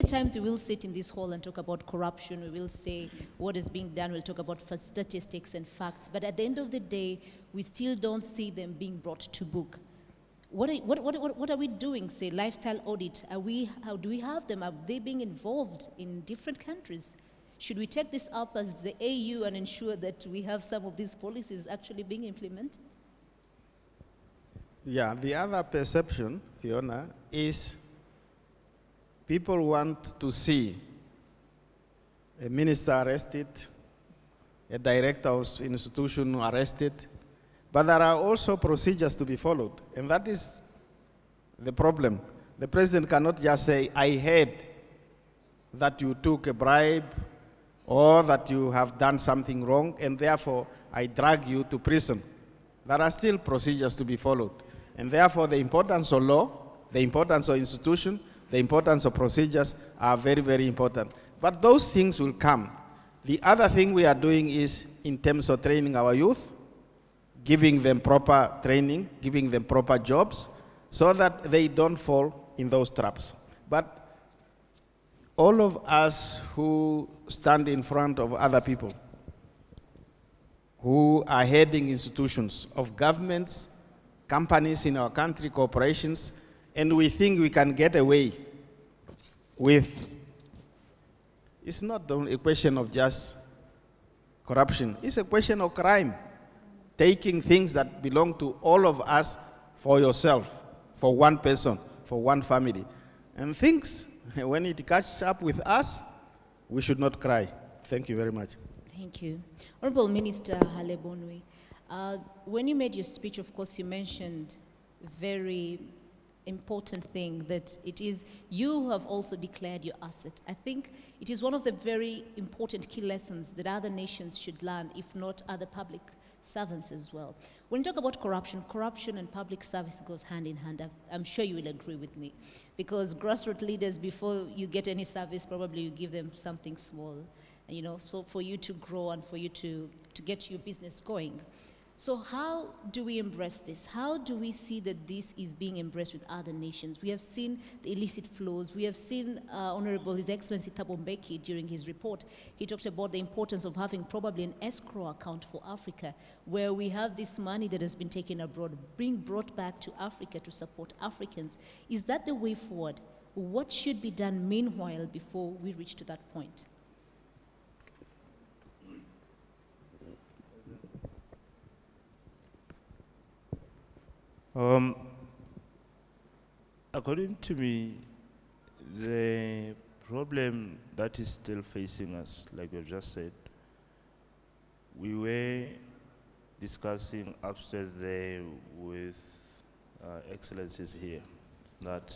times we will sit in this hall and talk about corruption, we will say what is being done, we'll talk about statistics and facts, but at the end of the day, we still don't see them being brought to book. What are we doing, say, lifestyle audit? How do we have them? Are they being involved in different countries? Should we take this up as the AU and ensure that we have some of these policies actually being implemented? Yeah, the other perception, Fiona, is people want to see a minister arrested, a director of institution arrested, but there are also procedures to be followed, and that is the problem. The president cannot just say, I heard that you took a bribe or that you have done something wrong, and therefore I drag you to prison. There are still procedures to be followed. And therefore, the importance of law, the importance of institution, the importance of procedures are very, very important. But those things will come. The other thing we are doing is, in terms of training our youth, giving them proper training, giving them proper jobs, so that they don't fall in those traps. But all of us who stand in front of other people, who are heading institutions of governments, companies in our country, corporations, and we think we can get away with, it's not a question of just corruption, it's a question of crime. Taking things that belong to all of us for yourself, for one person, for one family. And things, when it catches up with us, we should not cry. Thank you very much. Thank you. Honorable Minister Hale Bonwe, when you made your speech, of course, you mentioned a very important thing, that it is you who have also declared your asset. I think it is one of the very important key lessons that other nations should learn, if not other public servants as well. When you talk about corruption, corruption and public service goes hand in hand. I'm sure you will agree with me. Because grassroots leaders, before you get any service, probably you give them something small, you know, so for you to grow and for you to get your business going. So how do we embrace this? How do we see that this is being embraced with other nations? We have seen the illicit flows. We have seen Honorable His Excellency Thabo Mbeki during his report. He talked about the importance of having probably an escrow account for Africa, where we have this money that has been taken abroad, being brought back to Africa to support Africans. Is that the way forward? What should be done meanwhile before we reach to that point? According to me, the problem that is still facing us, like you just said, we were discussing upstairs there with excellencies here that,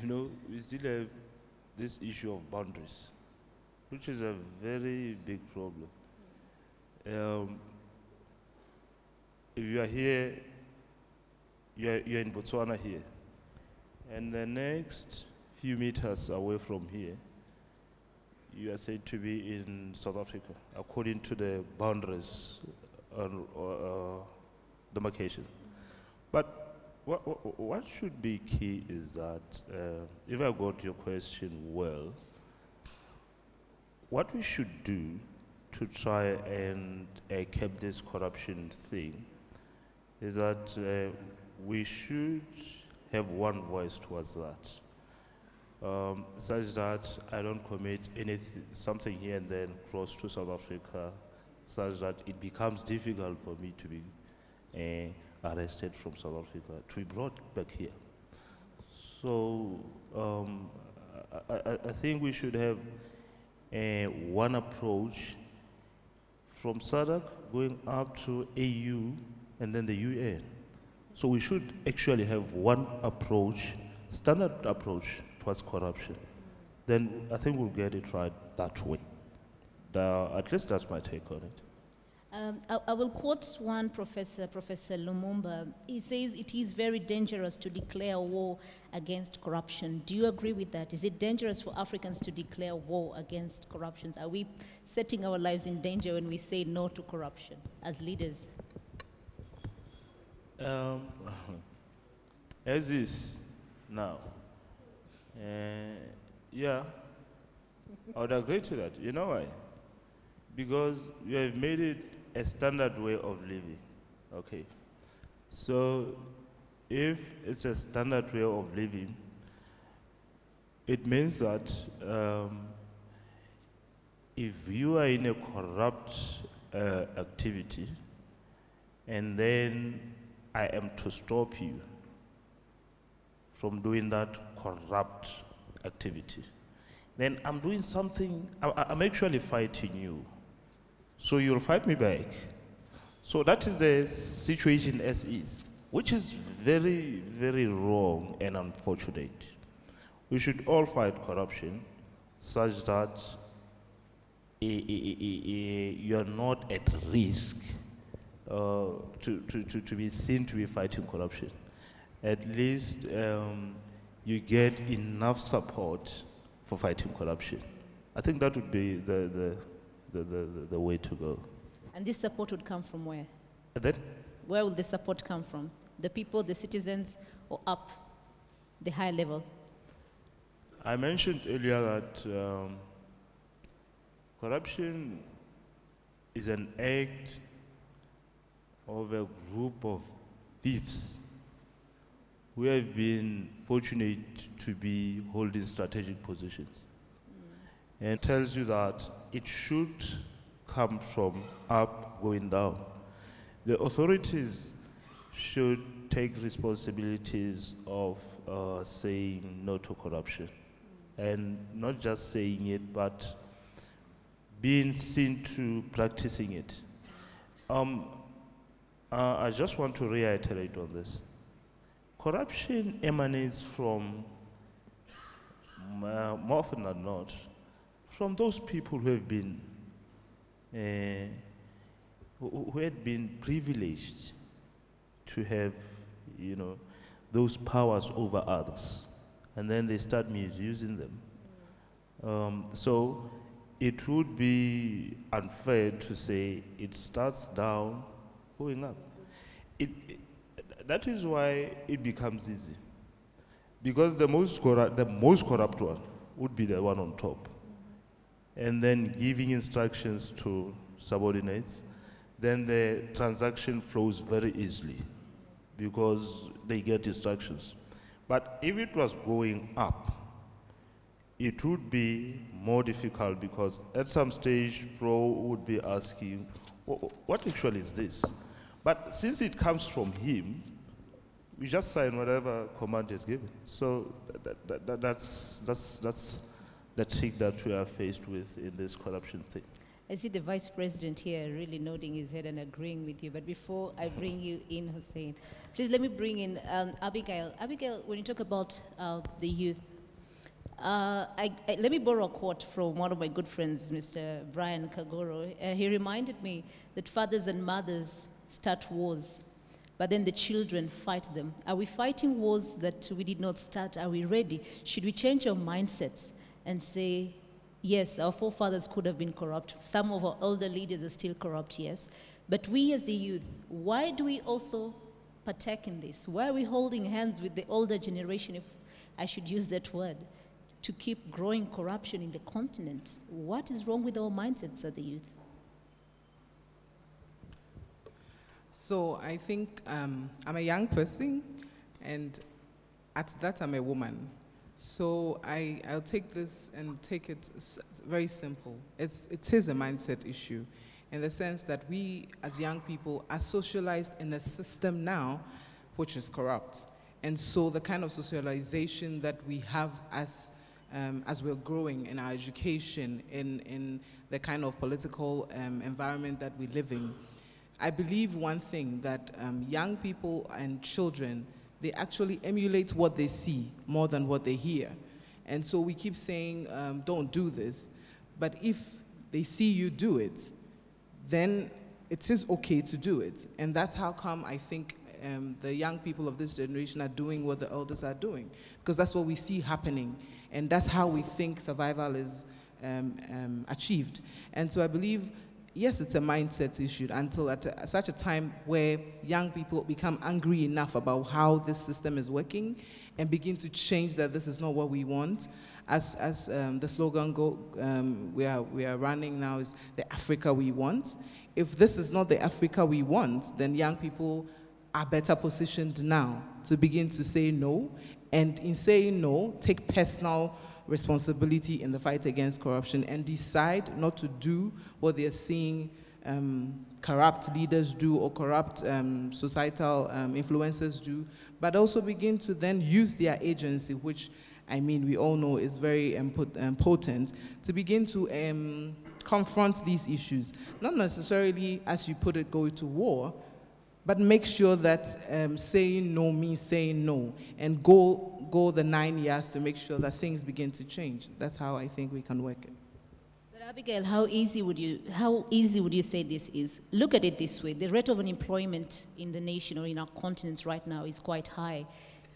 you know, we still have this issue of boundaries, which is a very big problem. If you are here, you're in Botswana here, and the next few meters away from here, you are said to be in South Africa, according to the boundaries demarcation. But what should be key is that, if I got your question well, what we should do to try and keep this corruption thing is that we should have one voice towards that, such that I don't commit something here and then cross to South Africa, such that it becomes difficult for me to be arrested from South Africa, to be brought back here. So I think we should have one approach from SADC going up to AU and then the UN. So we should actually have one approach, standard approach towards corruption. Then I think we'll get it right that way. At least that's my take on it. I will quote one professor, Professor Lumumba. He says it is very dangerous to declare war against corruption. Do you agree with that? Is it dangerous for Africans to declare war against corruption? Are we setting our lives in danger when we say no to corruption as leaders? As is now, Yeah, I would agree to that. You know why? Because you have made it a standard way of living. Okay. So if it's a standard way of living, it means that if you are in a corrupt activity, and then I am to stop you from doing that corrupt activity, then I'm doing something, I'm actually fighting you. So you'll fight me back. So that is the situation as is, which is very, very wrong and unfortunate. We should all fight corruption such that you are not at risk to be seen to be fighting corruption. At least you get enough support for fighting corruption. I think that would be the way to go. And this support would come from where? Then, Where will the support come from? The people, the citizens, or up the high level? I mentioned earlier that corruption is an act of a group of thieves who have been fortunate to be holding strategic positions. And it tells you that it should come from up going down. The authorities should take responsibilities of saying no to corruption. And not just saying it, but being seen to practicing it. I just want to reiterate on this. Corruption emanates from, more often than not, from those people who have been, who had been privileged to have, those powers over others, and then they start misusing them. So it would be unfair to say it starts down, going up. That is why it becomes easy. Because the most corrupt one would be the one on top. And then giving instructions to subordinates, then the transaction flows very easily because they get instructions. But if it was going up, it would be more difficult because at some stage, Pro would be asking, what actually is this? But since it comes from him, we just sign whatever command is given. So that's the trick that we are faced with in this corruption thing. I see the Vice President here really nodding his head and agreeing with you. But before I bring you in, Hussein, please let me bring in Abigail. Abigail, when you talk about the youth, let me borrow a quote from one of my good friends, Mr. Brian Kagoro. He reminded me that fathers and mothers start wars, but then the children fight them. Are we fighting wars that we did not start? Are we ready? Should we change our mindsets and say, yes, our forefathers could have been corrupt. Some of our elder leaders are still corrupt, yes. But we as the youth, why do we also partake in this? Why are we holding hands with the older generation, if I should use that word, to keep growing corruption in the continent? What is wrong with our mindsets as the youth? So I think I'm a young person, and at that I'm a woman. So I'll take this and take it very simple. It is a mindset issue in the sense that we as young people are socialized in a system now which is corrupt. And so the kind of socialization that we have as we're growing in our education, in the kind of political environment that we live in, I believe one thing, that young people and children, they actually emulate what they see more than what they hear. And so we keep saying, don't do this. But if they see you do it, then it is okay to do it. And that's how come I think the young people of this generation are doing what the elders are doing. Because that's what we see happening. And that's how we think survival is achieved. And so I believe, yes, it's a mindset issue until at such a time where young people become angry enough about how this system is working and begin to change that this is not what we want. as the slogan we are running now is the Africa we want. If this is not the Africa we want, then young people are better positioned now to begin to say no, and in saying no, take personal responsibility in the fight against corruption and decide not to do what they're seeing corrupt leaders do or corrupt societal influencers do, but also begin to then use their agency, which I mean we all know is very potent, to begin to confront these issues. Not necessarily, as you put it, go to war, but make sure that saying no means saying no, and go the 9 years to make sure that things begin to change. That's how I think we can work it. But Abigail, how easy would you say this is? Look at it this way: the rate of unemployment in the nation or in our continent right now is quite high.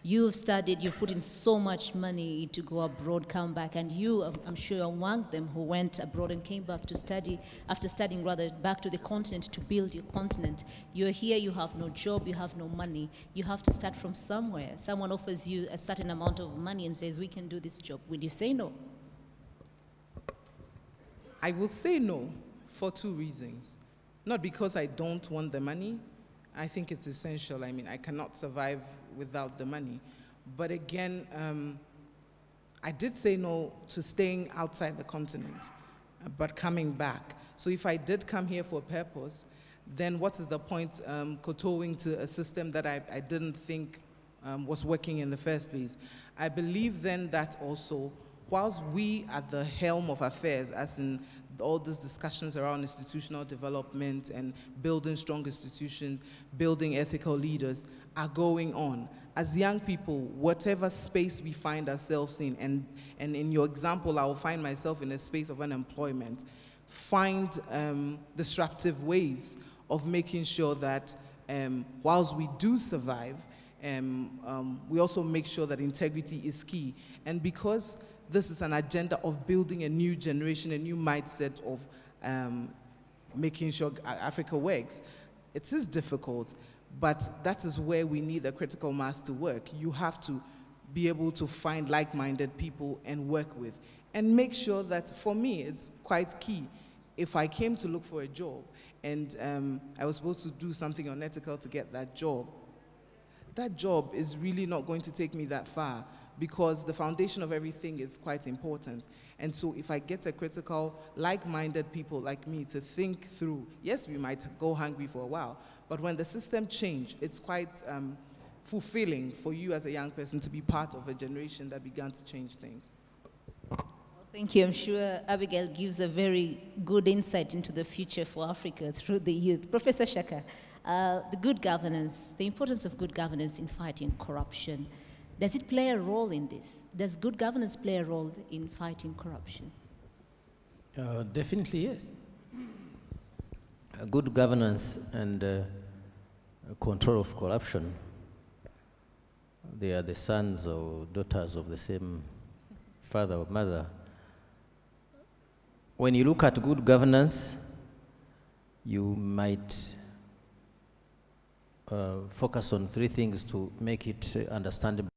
You've studied, you've put in so much money to go abroad, come back, and you, I'm sure, are among them who went abroad and came back to study, after studying rather, back to the continent to build your continent. You're here, you have no job, you have no money. You have to start from somewhere. Someone offers you a certain amount of money and says, we can do this job. Will you say no? I will say no for 2 reasons. Not because I don't want the money. I think it's essential. I mean, I cannot survive without the money. But again, I did say no to staying outside the continent, but coming back. So if I did come here for a purpose, then what is the point kowtowing to a system that I didn't think was working in the first place? I believe then that also, whilst we at the helm of affairs, as in all these discussions around institutional development and building strong institutions, building ethical leaders, are going on, as young people, whatever space we find ourselves in, and in your example, I will find myself in a space of unemployment, find disruptive ways of making sure that whilst we do survive, we also make sure that integrity is key. And because this is an agenda of building a new generation, a new mindset of making sure Africa works, it is difficult, but that is where we need a critical mass to work. You have to be able to find like-minded people and work with, and make sure that, for me, it's quite key. If I came to look for a job and I was supposed to do something unethical to get that job is really not going to take me that far, because the foundation of everything is quite important. And so if I get a critical, like-minded people like me to think through, yes, we might go hungry for a while, but when the system changes, it's quite fulfilling for you as a young person to be part of a generation that began to change things. Thank you. I'm sure Abigail gives a very good insight into the future for Africa through the youth. Professor Shaka, the good governance, the importance of good governance in fighting corruption, does it play a role in this? Does good governance play a role in fighting corruption? Definitely, yes. Good governance and control of corruption, they are the sons or daughters of the same father or mother. When you look at good governance, you might focus on 3 things to make it understandable.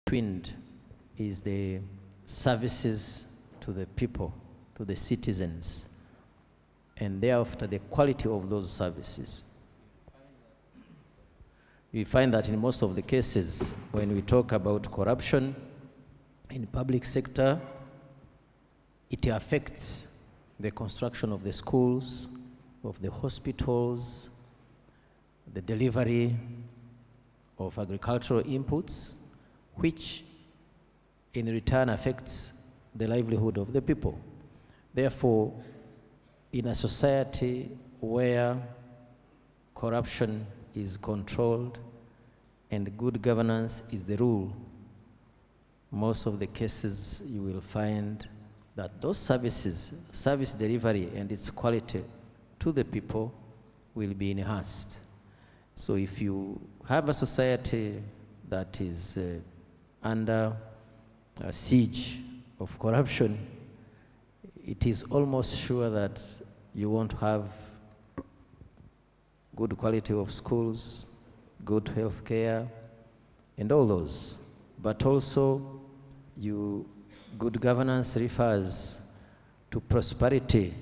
Twinned is the services to the people, to the citizens, and thereafter the quality of those services. We find that in most of the cases, when we talk about corruption in the public sector, it affects the construction of the schools, of the hospitals, the delivery of agricultural inputs, which in return affects the livelihood of the people. Therefore, in a society where corruption is controlled and good governance is the rule, most of the cases you will find that those services, service delivery and its quality to the people will be enhanced. So if you have a society that is under a siege of corruption, it is almost sure that you won't have good quality of schools, good health care, and all those. But also, good governance refers to prosperity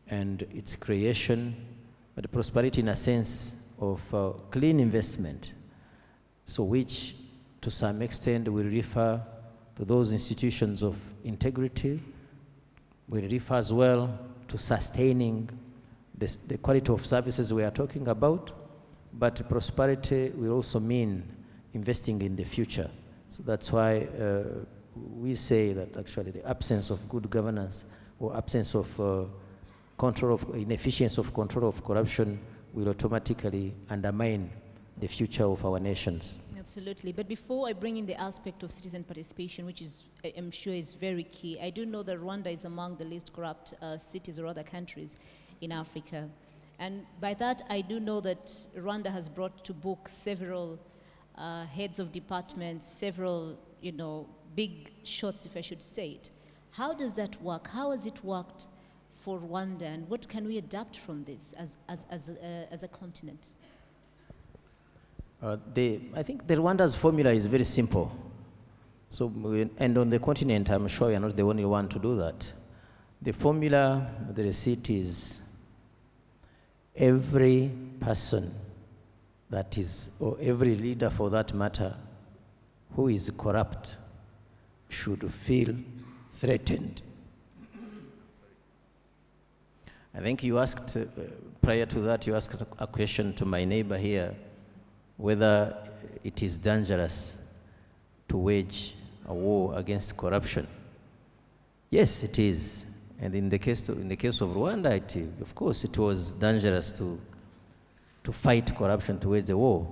and its creation, but prosperity in a sense of clean investment, so which to some extent will refer to those institutions of integrity, will refer as well to sustaining the quality of services we are talking about, but prosperity will also mean investing in the future. So that's why we say that actually the absence of good governance or absence of control of inefficiency of control of corruption will automatically undermine the future of our nations. Absolutely. But before I bring in the aspect of citizen participation, which is, I'm sure is very key, I do know that Rwanda is among the least corrupt cities or other countries in Africa. And by that, I do know that Rwanda has brought to book several heads of departments, several, big shots, if I should say it. How does that work? How has it worked for Rwanda, and what can we adapt from this as a continent? I think the Rwanda's formula is very simple. So, and on the continent, I'm sure we are not the only one to do that. The formula, the receipt is every person that is, or every leader for that matter, who is corrupt should feel threatened. I think you asked, prior to that, you asked a question to my neighbor here, whether it is dangerous to wage a war against corruption. Yes, it is. And in the case of Rwanda, of course, it was dangerous to fight corruption, to wage the war.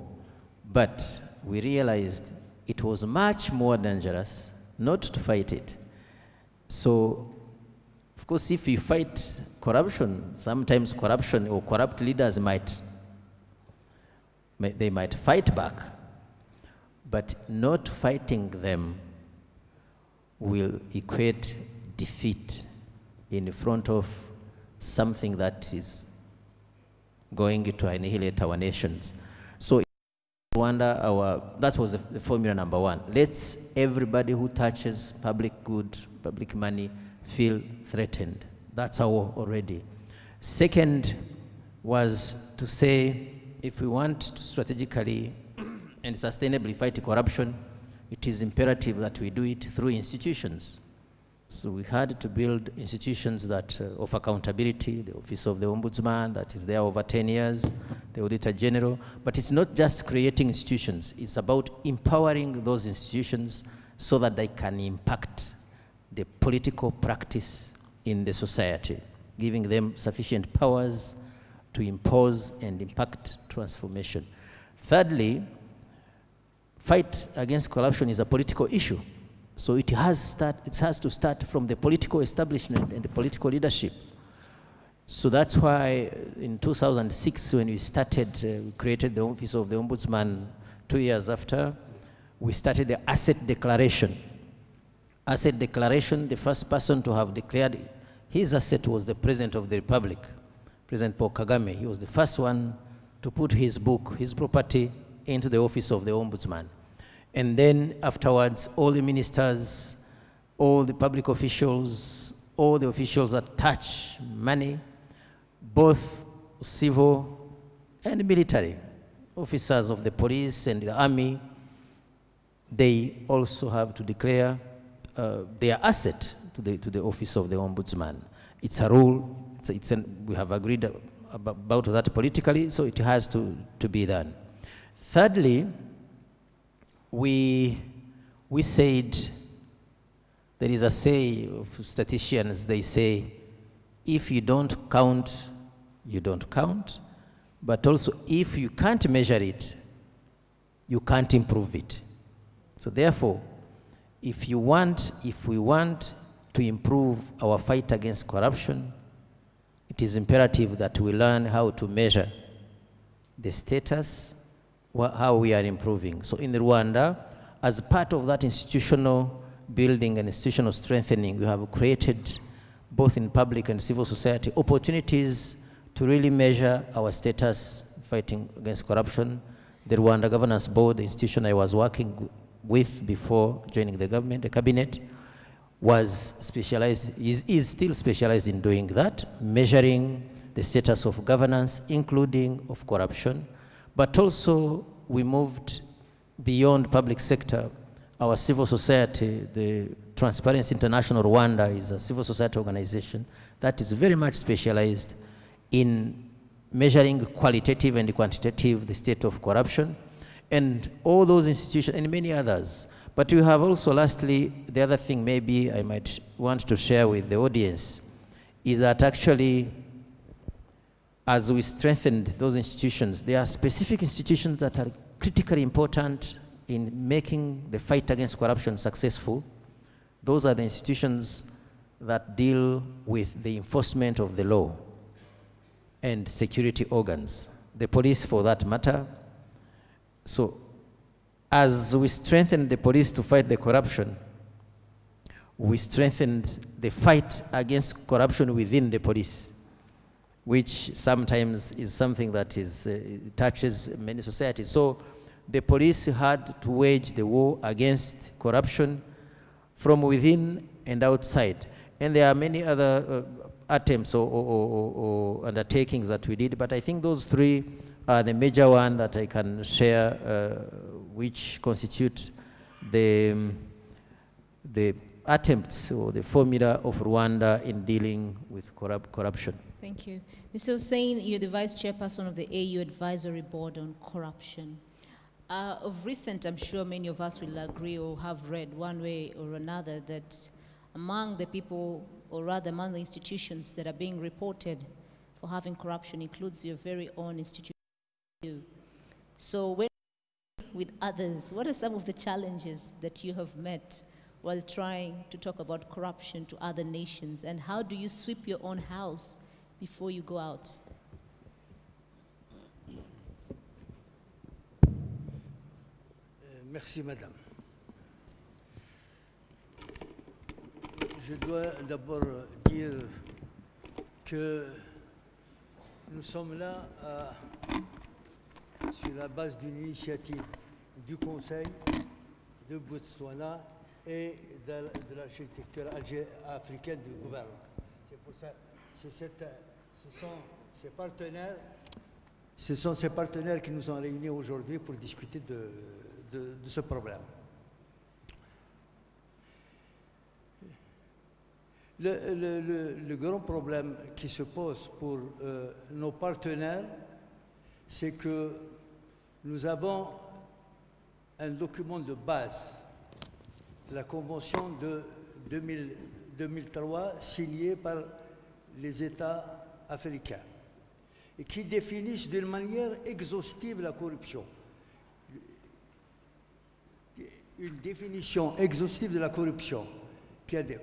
But we realized it was much more dangerous not to fight it. So, of course, if you fight corruption, sometimes corruption or corrupt leaders might fight back, but not fighting them will equate defeat in front of something that is going to annihilate our nations. So in Rwanda, that was the formula number one. Let's everybody who touches public good, public money, feel threatened. That's our already. Second was to say, if we want to strategically and sustainably fight corruption, it is imperative that we do it through institutions. So we had to build institutions that of accountability, the Office of the Ombudsman, that is there over 10 years, the Auditor General. But it's not just creating institutions, it's about empowering those institutions so that they can impact the political practice in the society, giving them sufficient powers to impose and impact transformation. Thirdly, fight against corruption is a political issue. So it has to start from the political establishment and the political leadership. So that's why in 2006, when we started, we created the Office of the Ombudsman 2 years after, we started the asset declaration. Asset declaration, the first person to have declared his asset was the President of the Republic, President Paul Kagame. He was the first one to put his book, his property, into the Office of the Ombudsman. And then afterwards, all the ministers, all the public officials, all the officials that touch money, both civil and military, officers of the police and the army, they also have to declare their asset to the office of the ombudsman. It's a rule, we have agreed about that politically, so it has to be done. Thirdly, we said, there is a say of statisticians, they say, if you don't count, you don't count, but also if you can't measure it, you can't improve it. So therefore, if we want to improve our fight against corruption, it is imperative that we learn how to measure the status, how we are improving. So in Rwanda, as part of that institutional building and institutional strengthening, we have created, both in public and civil society, opportunities to really measure our status fighting against corruption. The Rwanda Governance Board, the institution I was working with before joining the government, the cabinet, was specialized, is still specialized in doing that, measuring the status of governance, including of corruption. But also, we moved beyond public sector. Our civil society, the Transparency International Rwanda, is a civil society organization that is very much specialized in measuring qualitative and quantitative the state of corruption, and all those institutions and many others. But we have also, lastly, the other thing maybe I might want to share with the audience is that actually, as we strengthened those institutions, there are specific institutions that are critically important in making the fight against corruption successful. Those are the institutions that deal with the enforcement of the law and security organs, the police for that matter. So as we strengthen the police to fight the corruption, we strengthened the fight against corruption within the police, which sometimes is something that touches many societies. So the police had to wage the war against corruption from within and outside. And there are many other attempts or undertakings that we did, but I think those three are the major one that I can share, which constitute the attempts or the formula of Rwanda in dealing with corruption. Thank you. Mr. Hussein, you're the Vice Chairperson of the AU Advisory Board on Corruption. Of recent, I'm sure many of us will agree or have read one way or another that among the people, or rather among the institutions that are being reported for having corruption includes your very own institution. So when with others, what are some of the challenges that you have met while trying to talk about corruption to other nations, and how do you sweep your own house before you go out? Merci, Madame. Je dois d'abord dire que nous sommes là sur la base d'une initiative du Conseil de Botswana et de l'architecture africaine de gouvernance. C'est pour ça, ce sont ces partenaires qui nous ont réunis aujourd'hui pour discuter de ce problème. Le grand problème qui se pose pour nos partenaires, c'est que nous avons un document de base, la Convention de 2003, signée par les États africains, et qui définissent d'une manière exhaustive la corruption. Une définition exhaustive de la corruption qui a des...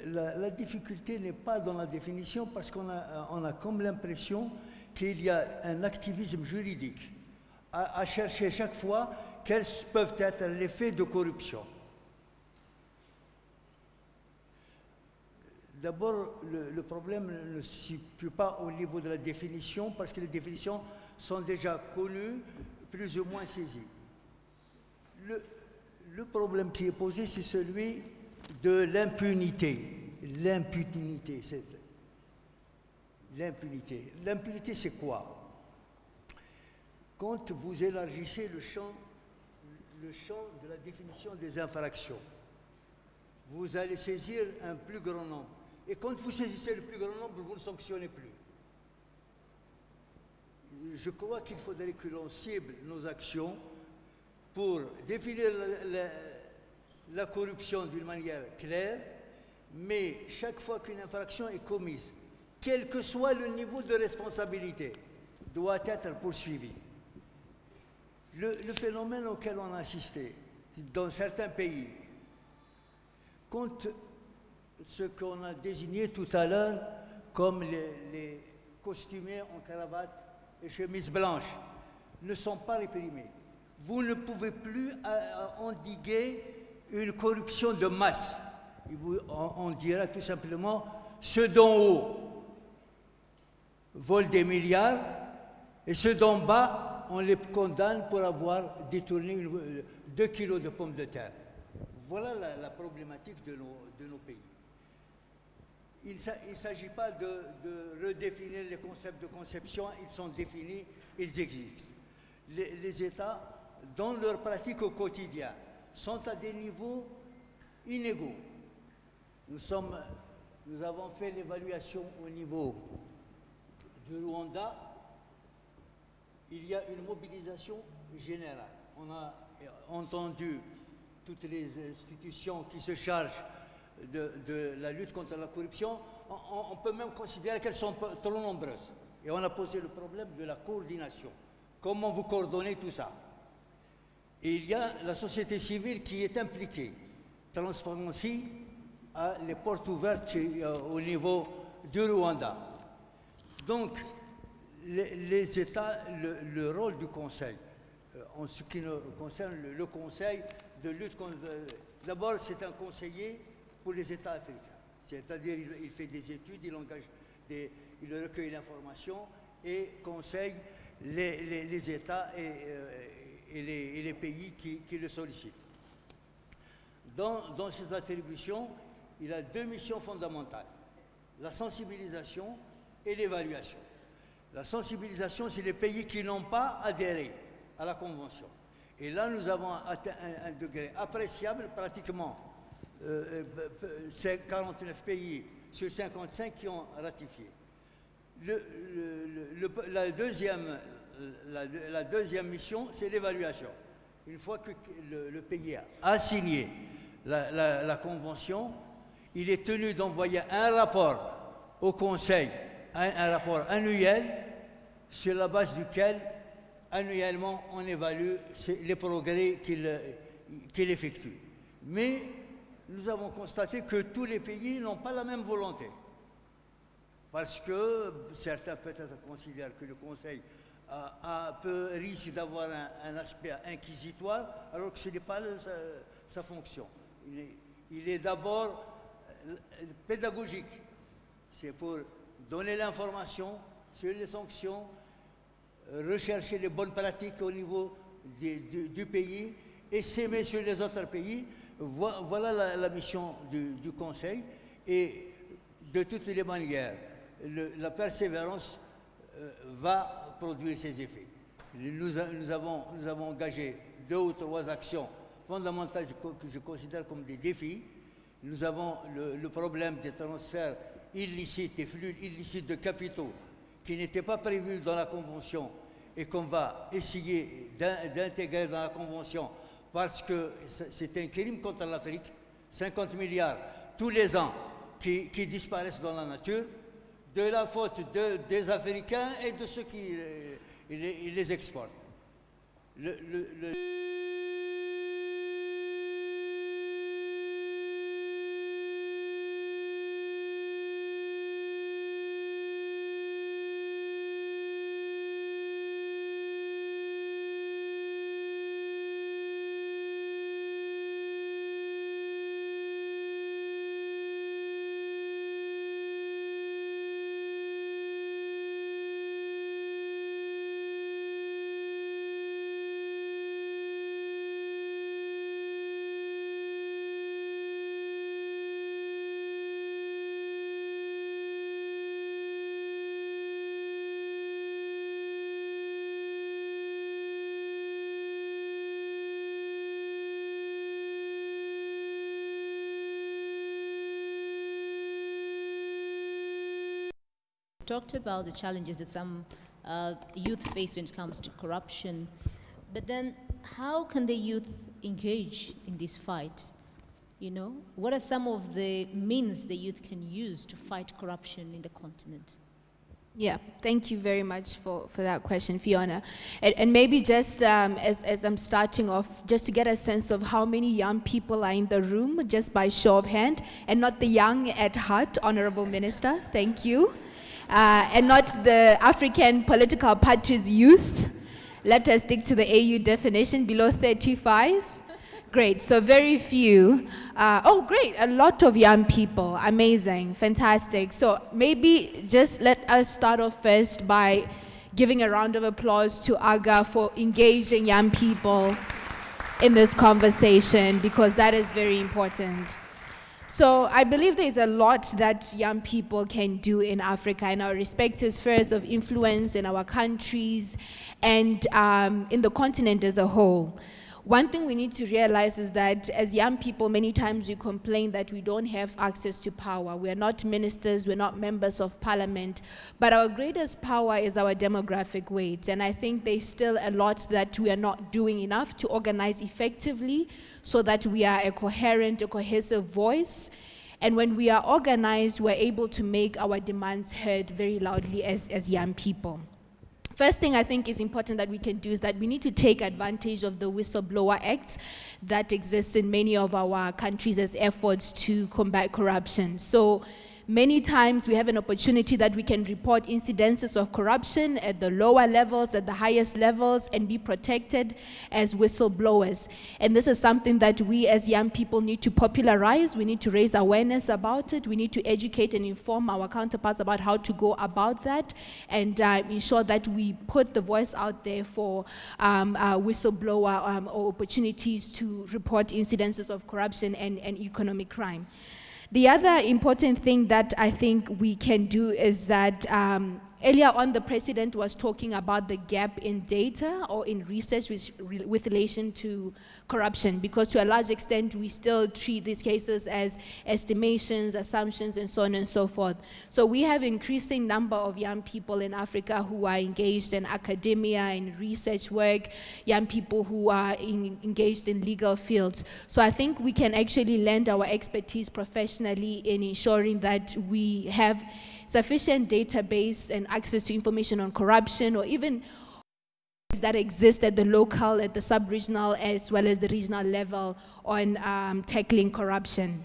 La difficulté n'est pas dans la définition parce qu'on a comme l'impression qu'il y a un activisme juridique à chercher chaque fois quels peuvent être les faits de corruption. D'abord, le problème ne se situe pas au niveau de la définition, parce que les définitions sont déjà connues, plus ou moins saisies. Le problème qui est posé, c'est celui de l'impunité. L'impunité, c'est... L'impunité. L'impunité, c'est quoi? Quand vous élargissez le champ de la définition des infractions, vous allez saisir un plus grand nombre. Et quand vous saisissez le plus grand nombre, vous ne sanctionnez plus. Je crois qu'il faudrait que l'on cible nos actions pour définir la corruption d'une manière claire, mais chaque fois qu'une infraction est commise, quel que soit le niveau de responsabilité, doit être poursuivi. Le phénomène auquel on a assisté dans certains pays, compte ce qu'on a désigné tout à l'heure comme les costumiers en cravate et chemise blanche, ne sont pas réprimés. Vous ne pouvez plus endiguer une corruption de masse. On dira tout simplement, ceux d'en haut volent des milliards et ceux d'en bas, on les condamne pour avoir détourné 2 kilos de pommes de terre. Voilà la problématique de nos pays. Il ne s'agit pas de redéfinir les concepts de conception, ils sont définis, ils existent. Les États, dans leur pratique au quotidien, sont à des niveaux inégaux. Nous avons fait l'évaluation au niveau du Rwanda. Il y a une mobilisation générale. On a entendu toutes les institutions qui se chargent de la lutte contre la corruption. On peut même considérer qu'elles sont trop nombreuses. Et on a posé le problème de la coordination. Comment vous coordonnez tout ça? Et il y a la société civile qui est impliquée. Transparency a les portes ouvertes au niveau du Rwanda. Donc, les États, le rôle du Conseil, en ce qui nous concerne le Conseil de lutte contre... D'abord, c'est un conseiller pour les États africains. C'est-à-dire, il fait des études, il recueille l'information et conseille les États et les pays qui le sollicitent. Dans ses attributions, il a 2 missions fondamentales, la sensibilisation et l'évaluation. La sensibilisation, c'est les pays qui n'ont pas adhéré à la Convention. Et là, nous avons atteint un degré appréciable, pratiquement 49 pays sur 55 qui ont ratifié. La deuxième mission, c'est l'évaluation. Une fois que le pays a signé la Convention, il est tenu d'envoyer un rapport au Conseil, un rapport annuel, sur la base duquel, annuellement, on évalue les progrès qu'il effectue. Mais nous avons constaté que tous les pays n'ont pas la même volonté. Parce que certains peut-être considèrent que le Conseil risque d'avoir un aspect inquisitoire, alors que ce n'est pas sa fonction. Il est d'abord pédagogique. C'est pour donner l'information sur les sanctions, rechercher les bonnes pratiques au niveau du pays et s'aimer sur les autres pays. Voilà la mission du Conseil. Et de toutes les manières, la persévérance va produire ses effets. Nous avons engagé 2 ou 3 actions fondamentales que je considère comme des défis. Nous avons le problème des transferts illicites, des flux illicites de capitaux qui n'étaient pas prévus dans la Convention et qu'on va essayer d'intégrer dans la Convention parce que c'est un crime contre l'Afrique. 50 milliards tous les ans qui disparaissent dans la nature, de la faute des Africains et de ceux qui les exportent. talked about the challenges that some youth face when it comes to corruption. But then, how can the youth engage in this fight? You know, what are some of the means the youth can use to fight corruption in the continent? Yeah, thank you very much for that question, Fiona. And maybe just as I'm starting off, just to get a sense of how many young people are in the room, just by show of hand, and not the young at heart, Honorable Minister, thank you. And not the African political parties youth. Let us stick to the AU definition, below 35. Great, so very few. Oh, great, a lot of young people. Amazing, fantastic. So maybe just let us start off first by giving a round of applause to AGA for engaging young people in this conversation, because that is very important. So I believe there's a lot that young people can do in Africa, in our respective spheres of influence, in our countries, and in the continent as a whole. One thing we need to realize is that as young people, many times we complain that we don't have access to power. We are not ministers, we're not members of parliament, but our greatest power is our demographic weight. And I think there's still a lot that we are not doing enough to organize effectively so that we are a coherent, a cohesive voice. And when we are organized, we're able to make our demands heard very loudly as young people. First thing I think is important that we can do is that we need to take advantage of the Whistleblower Act that exists in many of our countries as efforts to combat corruption. So many times we have an opportunity that we can report incidences of corruption at the lower levels, at the highest levels, and be protected as whistleblowers. And this is something that we as young people need to popularize. We need to raise awareness about it. We need to educate and inform our counterparts about how to go about that, and ensure that we put the voice out there for whistleblower or opportunities to report incidences of corruption and economic crime. The other important thing that I think we can do is that earlier on the President was talking about the gap in data or in research with relation to corruption, because to a large extent we still treat these cases as estimations, assumptions, and so on and so forth. So we have increasing number of young people in Africa who are engaged in academia, in research work, young people who are engaged in legal fields. So I think we can actually lend our expertise professionally in ensuring that we have sufficient database and access to information on corruption, or even that exist at the local, at the sub-regional, as well as the regional level on tackling corruption.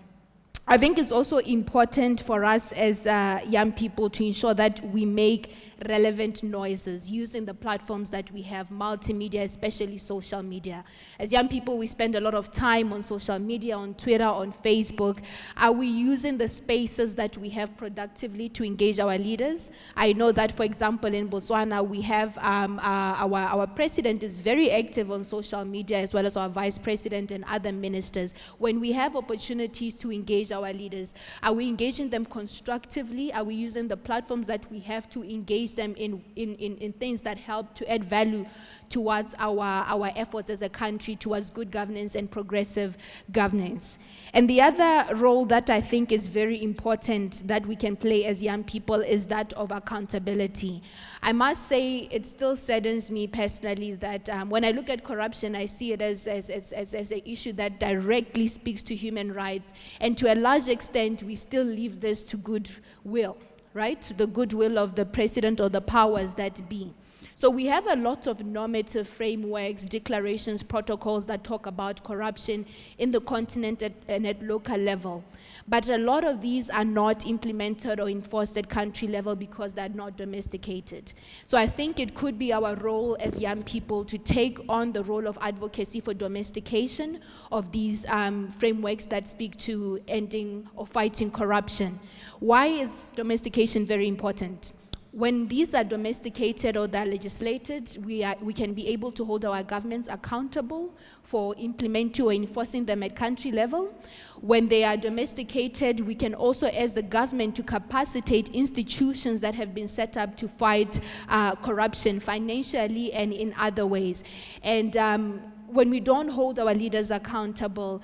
I think it's also important for us as young people to ensure that we make relevant noises using the platforms that we have, multimedia, especially social media. As young people, we spend a lot of time on social media, on Twitter, on Facebook. Are we using the spaces that we have productively to engage our leaders? I know that, for example, in Botswana, we have our president is very active on social media, as well as our vice president and other ministers. When we have opportunities to engage our leaders, are we engaging them constructively? Are we using the platforms that we have to engage them in things that help to add value towards our efforts as a country towards good governance and progressive governance? And the other role that I think is very important that we can play as young people is that of accountability. I must say it still saddens me personally that when I look at corruption, I see it as an issue that directly speaks to human rights, and to a large extent we still leave this to goodwill, right? The goodwill of the president or the powers that be. So we have a lot of normative frameworks, declarations, protocols that talk about corruption in the continent and at local level. But a lot of these are not implemented or enforced at country level because they're not domesticated. So I think it could be our role as young people to take on the role of advocacy for domestication of these frameworks that speak to ending or fighting corruption. Why is domestication very important? When these are domesticated or they're legislated, we can be able to hold our governments accountable for implementing or enforcing them at country level. When they are domesticated, we can also, as the government, to capacitate institutions that have been set up to fight corruption financially and in other ways. And when we don't hold our leaders accountable,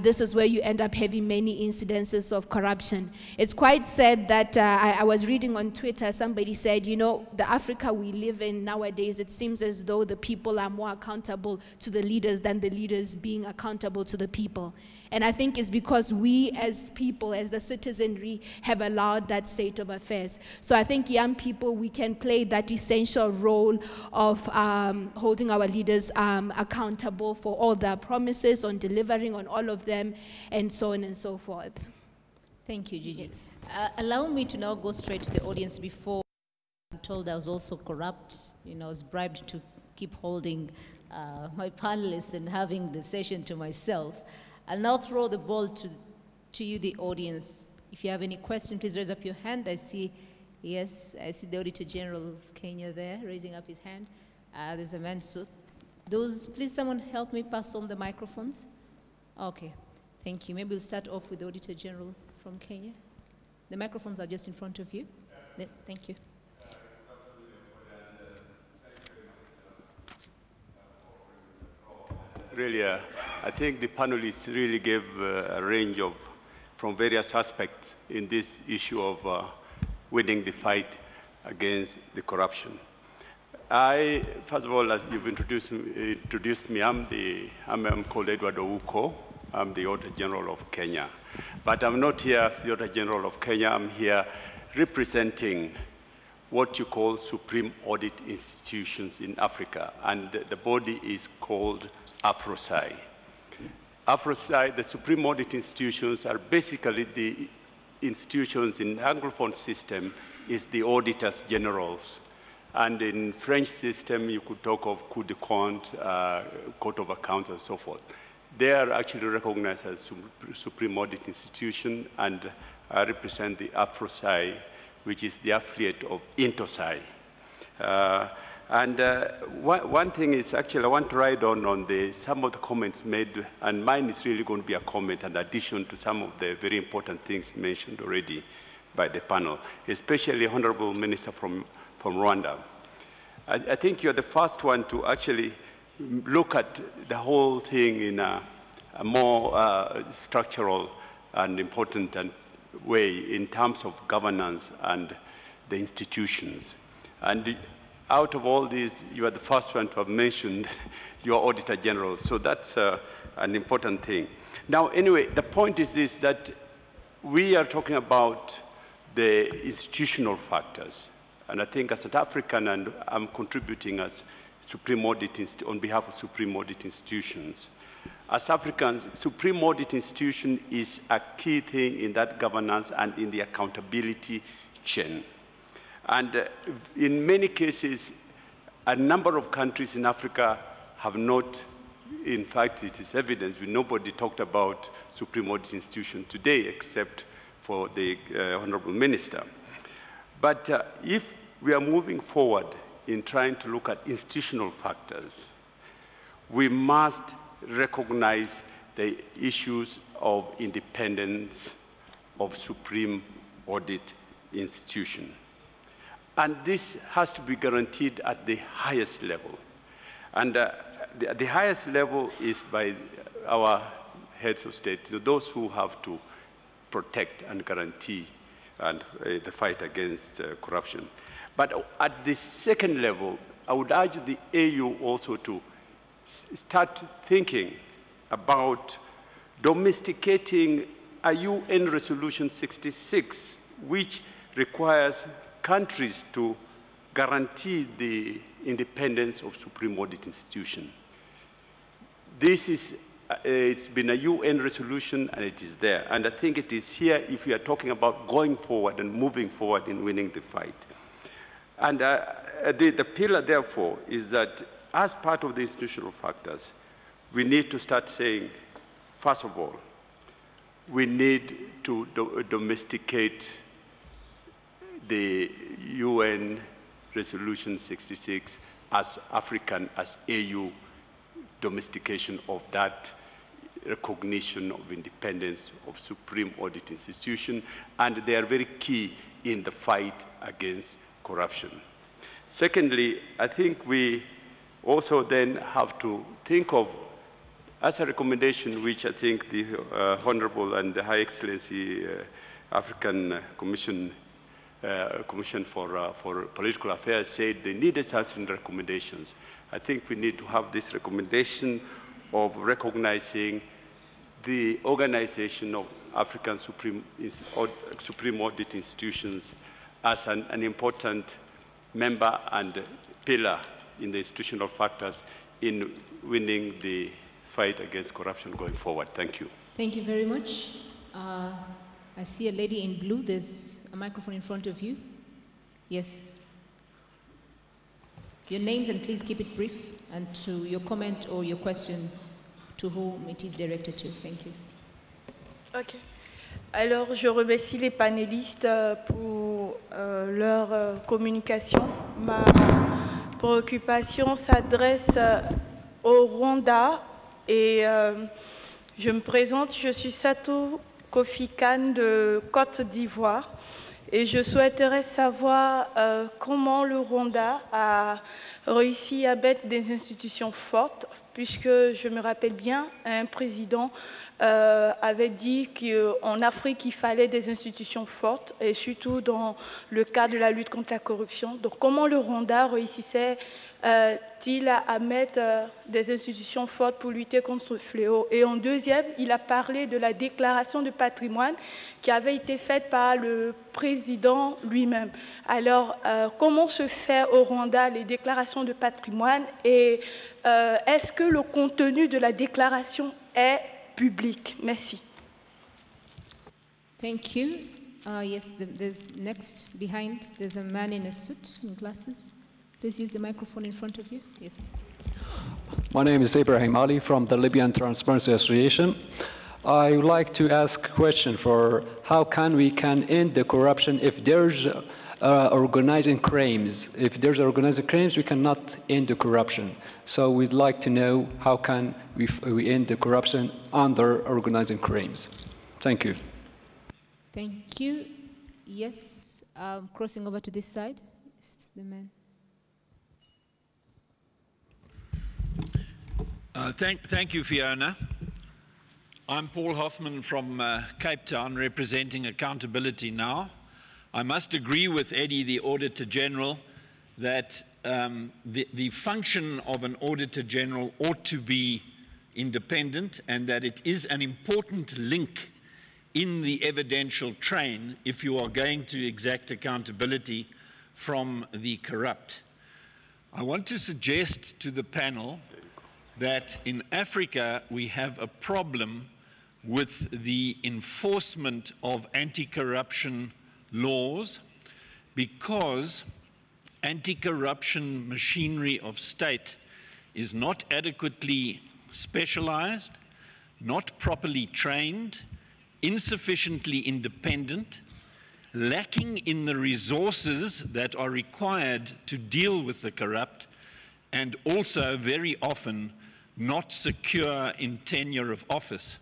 this is where you end up having many incidences of corruption. It's quite sad that I was reading on Twitter, somebody said, you know, the Africa we live in nowadays, it seems as though the people are more accountable to the leaders than the leaders being accountable to the people. And I think it's because we as people, as the citizenry, have allowed that state of affairs. So I think young people, we can play that essential role of holding our leaders accountable for all their promises, on delivering on all of them, and so on and so forth. Thank you, Gigi. Allow me to now go straight to the audience. Before I'm told I was also corrupt, you know, I was bribed to keep holding my panelists and having the session to myself. I'll now throw the ball to you, the audience. If you have any questions, please raise up your hand. I see, yes, I see the Auditor General of Kenya there, raising up his hand. There's a man, so please someone help me pass on the microphones. Okay, thank you. Maybe we'll start off with the Auditor General from Kenya. The microphones are just in front of you. Thank you. Really, I think the panelists really gave a range of, from various aspects in this issue of winning the fight against the corruption. First of all, as you've introduced me, I'm called Edward Ouko. I'm the Auditor General of Kenya. But I'm not here as the Auditor General of Kenya. I'm here representing what you call Supreme Audit Institutions in Africa, and the body is called AFROSAI. AFROSAI, the Supreme Audit Institutions, are basically the institutions in the Anglophone system is the auditors generals. And in French system, you could talk of Cour des Comptes, Court of Accounts, and so forth. They are actually recognized as Supreme Audit Institution, and I represent the AFROSAI, which is the affiliate of INTOSAI. One thing is, actually, I want to ride on some of the comments made, and mine is really going to be a comment in addition to some of the very important things mentioned already by the panel, especially Honorable Minister from Rwanda. I think you're the first one to actually look at the whole thing in a more structural and important way in terms of governance and the institutions. And out of all these, you are the first one to have mentioned your Auditor General. So that's an important thing. Now, anyway, the point is this, that we are talking about the institutional factors. And I think as an African, and I'm contributing as Supreme Audit on behalf of Supreme Audit Institutions. As Africans, Supreme Audit Institution is a key thing in that governance and in the accountability chain. And in many cases, a number of countries in Africa have not, in fact, it is evidence, nobody talked about Supreme Audit Institution today except for the Honorable Minister. But if we are moving forward in trying to look at institutional factors, we must recognize the issues of independence of Supreme Audit Institution. And this has to be guaranteed at the highest level. And the highest level is by our heads of state, those who have to protect and guarantee and the fight against corruption. But at the second level, I would urge the AU also to start thinking about domesticating a UN Resolution 66, which requires countries to guarantee the independence of Supreme Audit Institution. This is, it's been a UN resolution and it is there. And I think it is here if we are talking about going forward and moving forward in winning the fight. And the pillar, therefore, is that as part of the institutional factors, we need to start saying, first of all, we need to domesticate the UN Resolution 66 as African, as AU domestication of that recognition of independence of Supreme Audit Institution, and they are very key in the fight against corruption. Secondly, I think we also then have to think of as a recommendation, which I think the Honorable and the High Excellency African Commission for Political Affairs said they needed certain recommendations. I think we need to have this recommendation of recognizing the organization of African Supreme Audit Institutions as an important member and pillar in the institutional factors in winning the fight against corruption going forward. Thank you. Thank you very much. I see a lady in blue. There's a microphone in front of you. Yes. Your names, and please keep it brief, and to your comment or your question to whom it is directed to. Thank you. Ok. Alors, je remercie les panélistes pour leur communication. Ma préoccupation s'adresse au Rwanda et je me présente, je suis Satou Kofi Kane de Côte d'Ivoire et je souhaiterais savoir comment le Rwanda a réussi à mettre des institutions fortes, puisque je me rappelle bien, un président avait dit qu'en Afrique, il fallait des institutions fortes, et surtout dans le cadre de la lutte contre la corruption. Donc, comment le Rwanda réussissait-il à mettre des institutions fortes pour lutter contre ce fléau? Et en deuxième, il a parlé de la déclaration de patrimoine qui avait été faite par le président lui-même. Alors, comment se fait au Rwanda les déclarations de patrimoine et est-ce que le contenu de la déclaration est public? Merci. Thank you. Yes, there's next behind. There's a man in a suit in glasses. Please use the microphone in front of you. Yes. My name is Ibrahim Ali from the Libyan Transparency Association. I would like to ask a question for how we can end the corruption if there's organizing crimes. If there's organizing crimes, we cannot end the corruption. So we'd like to know how can we end the corruption under organizing crimes. Thank you. Thank you. Yes, crossing over to this side. Yes, the man. Thank you, Fiona. I'm Paul Hoffman from Cape Town, representing Accountability Now. I must agree with Eddie, the Auditor General, that the function of an Auditor General ought to be independent and that it is an important link in the evidential train if you are going to exact accountability from the corrupt. I want to suggest to the panel that in Africa we have a problem with the enforcement of anti-corruption laws because anti-corruption machinery of state is not adequately specialized, not properly trained, insufficiently independent, lacking in the resources that are required to deal with the corrupt, and also very often not secure in tenure of office.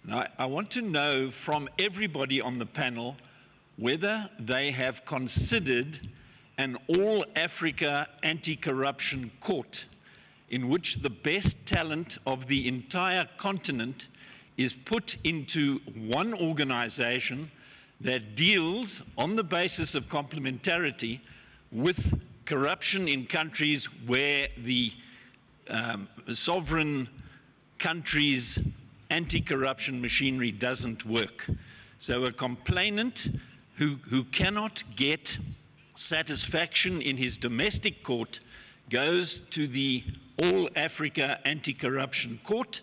Now, I want to know from everybody on the panel whether they have considered an all-Africa anti-corruption court in which the best talent of the entire continent is put into one organization that deals on the basis of complementarity with corruption in countries where the sovereign country's anti-corruption machinery doesn't work. So a complainant who cannot get satisfaction in his domestic court goes to the All-Africa Anti-Corruption Court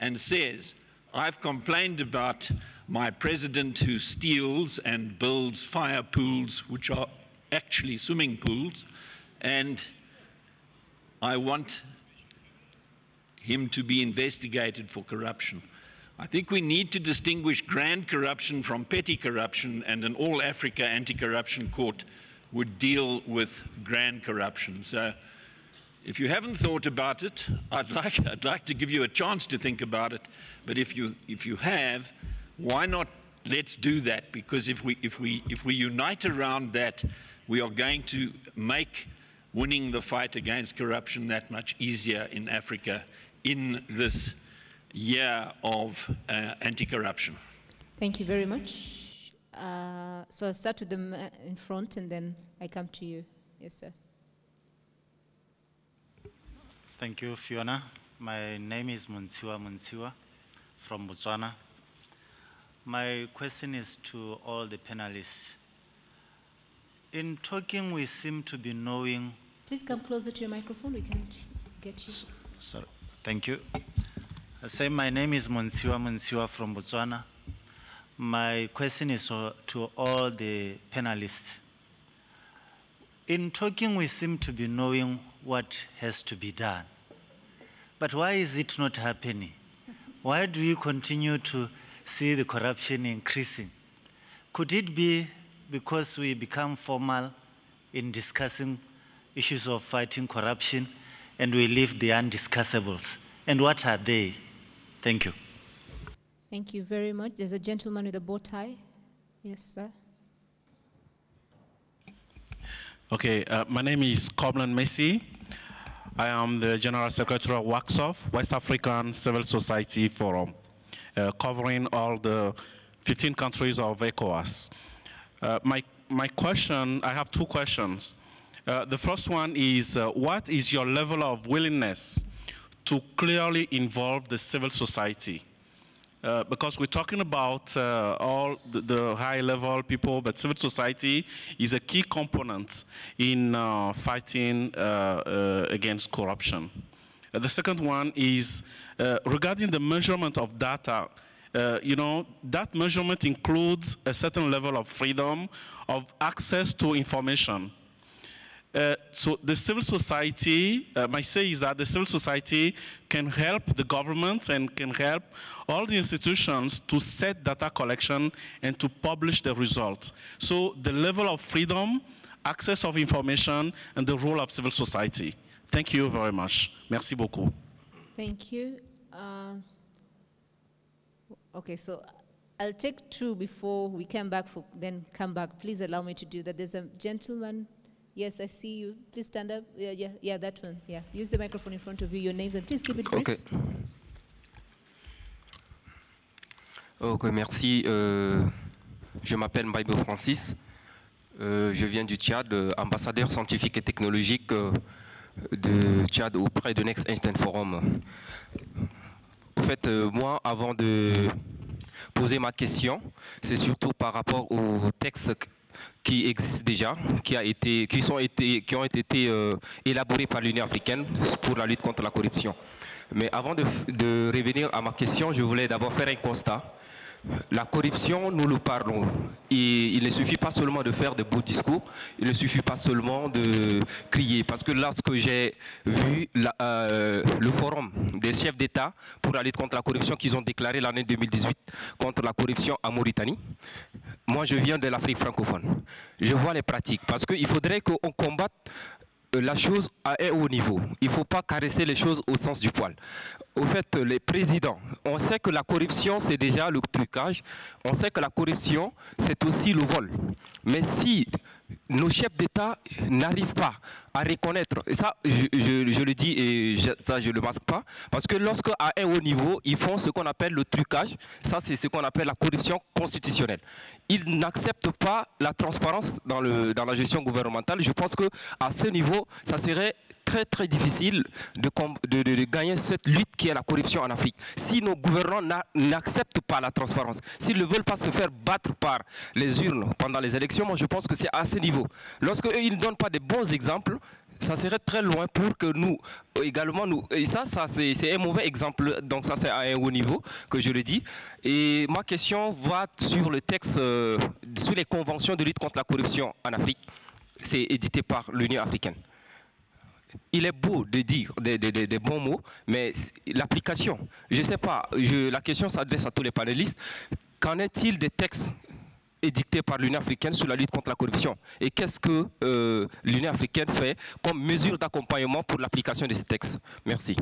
and says, I've complained about my president who steals and builds fire pools, which are actually swimming pools, and I want him to be investigated for corruption. I think we need to distinguish grand corruption from petty corruption, and an all-Africa anti-corruption court would deal with grand corruption. So if you haven't thought about it, I'd like to give you a chance to think about it, but if you have, why not let's do that? Because if we unite around that, we are going to make winning the fight against corruption that much easier in Africa in this year of anti-corruption. Thank you very much. So I'll start with them in front and then I come to you. Yes, sir. Thank you, Fiona. My name is Muntsiwa from Botswana. My question is to all the panelists. In talking, we seem to be knowing... Please come closer to your microphone, we can't get you. Sorry, thank you. I say my name is Muntsiwa from Botswana. My question is to all the panelists. In talking, we seem to be knowing what has to be done. But why is it not happening? Why do we continue to see the corruption increasing? Could it be because we become formal in discussing issues of fighting corruption and we leave the undiscussables? And what are they? Thank you. Thank you very much. There's a gentleman with a bow tie. Yes, sir. Okay, my name is Coblan Messi. I am the General Secretary of WACSOF, West African Civil Society Forum, covering all the 15 countries of ECOWAS. My question, I have two questions. The first one is, what is your level of willingness to clearly involve the civil society? Because we're talking about all the high-level people, but civil society is a key component in fighting against corruption. The second one is regarding the measurement of data. You know, that measurement includes a certain level of freedom of access to information. So the civil society, my say is that the civil society can help the government and can help all the institutions to set data collection and to publish the results. So the level of freedom, access of information, and the role of civil society. Thank you very much. Merci beaucoup. Thank you. Okay, so I'll take two before we come back, then come back. Please allow me to do that. There's a gentleman. Yes, I see you. Please stand up. Yeah, that one. Yeah, use the microphone in front of you. Your names and please keep it brief. Okay. Ok, merci. Je m'appelle Mbaïbo Francis. Je viens du Tchad, ambassadeur scientifique et technologique de Tchad auprès de Next Einstein Forum. En fait, moi, avant de poser ma question, c'est surtout par rapport au texte qui existent déjà, qui ont été élaborés par l'Union africaine pour la lutte contre la corruption. Mais avant de revenir à ma question, je voulais d'abord faire un constat. La corruption, nous le parlons. Et il ne suffit pas seulement de faire de beaux discours, il ne suffit pas seulement de crier. Parce que lorsque j'ai vu le forum des chefs d'État pour la lutte contre la corruption qu'ils ont déclaré l'année 2018 contre la corruption en Mauritanie, moi je viens de l'Afrique francophone. Je vois les pratiques parce qu'il faudrait qu'on combatte la chose à un haut niveau. Il ne faut pas caresser les choses au sens du poil. Au fait, les présidents, on sait que la corruption, c'est déjà le trucage. On sait que la corruption, c'est aussi le vol. Mais si nos chefs d'État n'arrivent pas à reconnaître, et ça, je le dis et ça, je ne le masque pas, parce que lorsque à un haut niveau, ils font ce qu'on appelle le trucage, ça, c'est ce qu'on appelle la corruption constitutionnelle. Ils n'acceptent pas la transparence dans la gestion gouvernementale. Je pense qu'à ce niveau, ça serait très très difficile de gagner cette lutte qui est la corruption en Afrique. Si nos gouvernants n'acceptent pas la transparence, s'ils ne veulent pas se faire battre par les urnes pendant les élections, moi je pense que c'est à ce niveau. Lorsque eux, ils ne donnent pas de bons exemples, ça serait très loin pour que nous, également, et ça c'est un mauvais exemple, donc ça c'est à un haut niveau que je le dis. Et ma question va sur le texte, sur les conventions de lutte contre la corruption en Afrique. C'est édité par l'Union africaine. Il est beau de dire des bons mots, mais l'application, je ne sais pas, la question s'adresse à tous les panélistes. Qu'en est-il des textes édictés par l'Union africaine sur la lutte contre la corruption? Et qu'est-ce que l'Union africaine fait comme mesure d'accompagnement pour l'application de ces textes? Merci.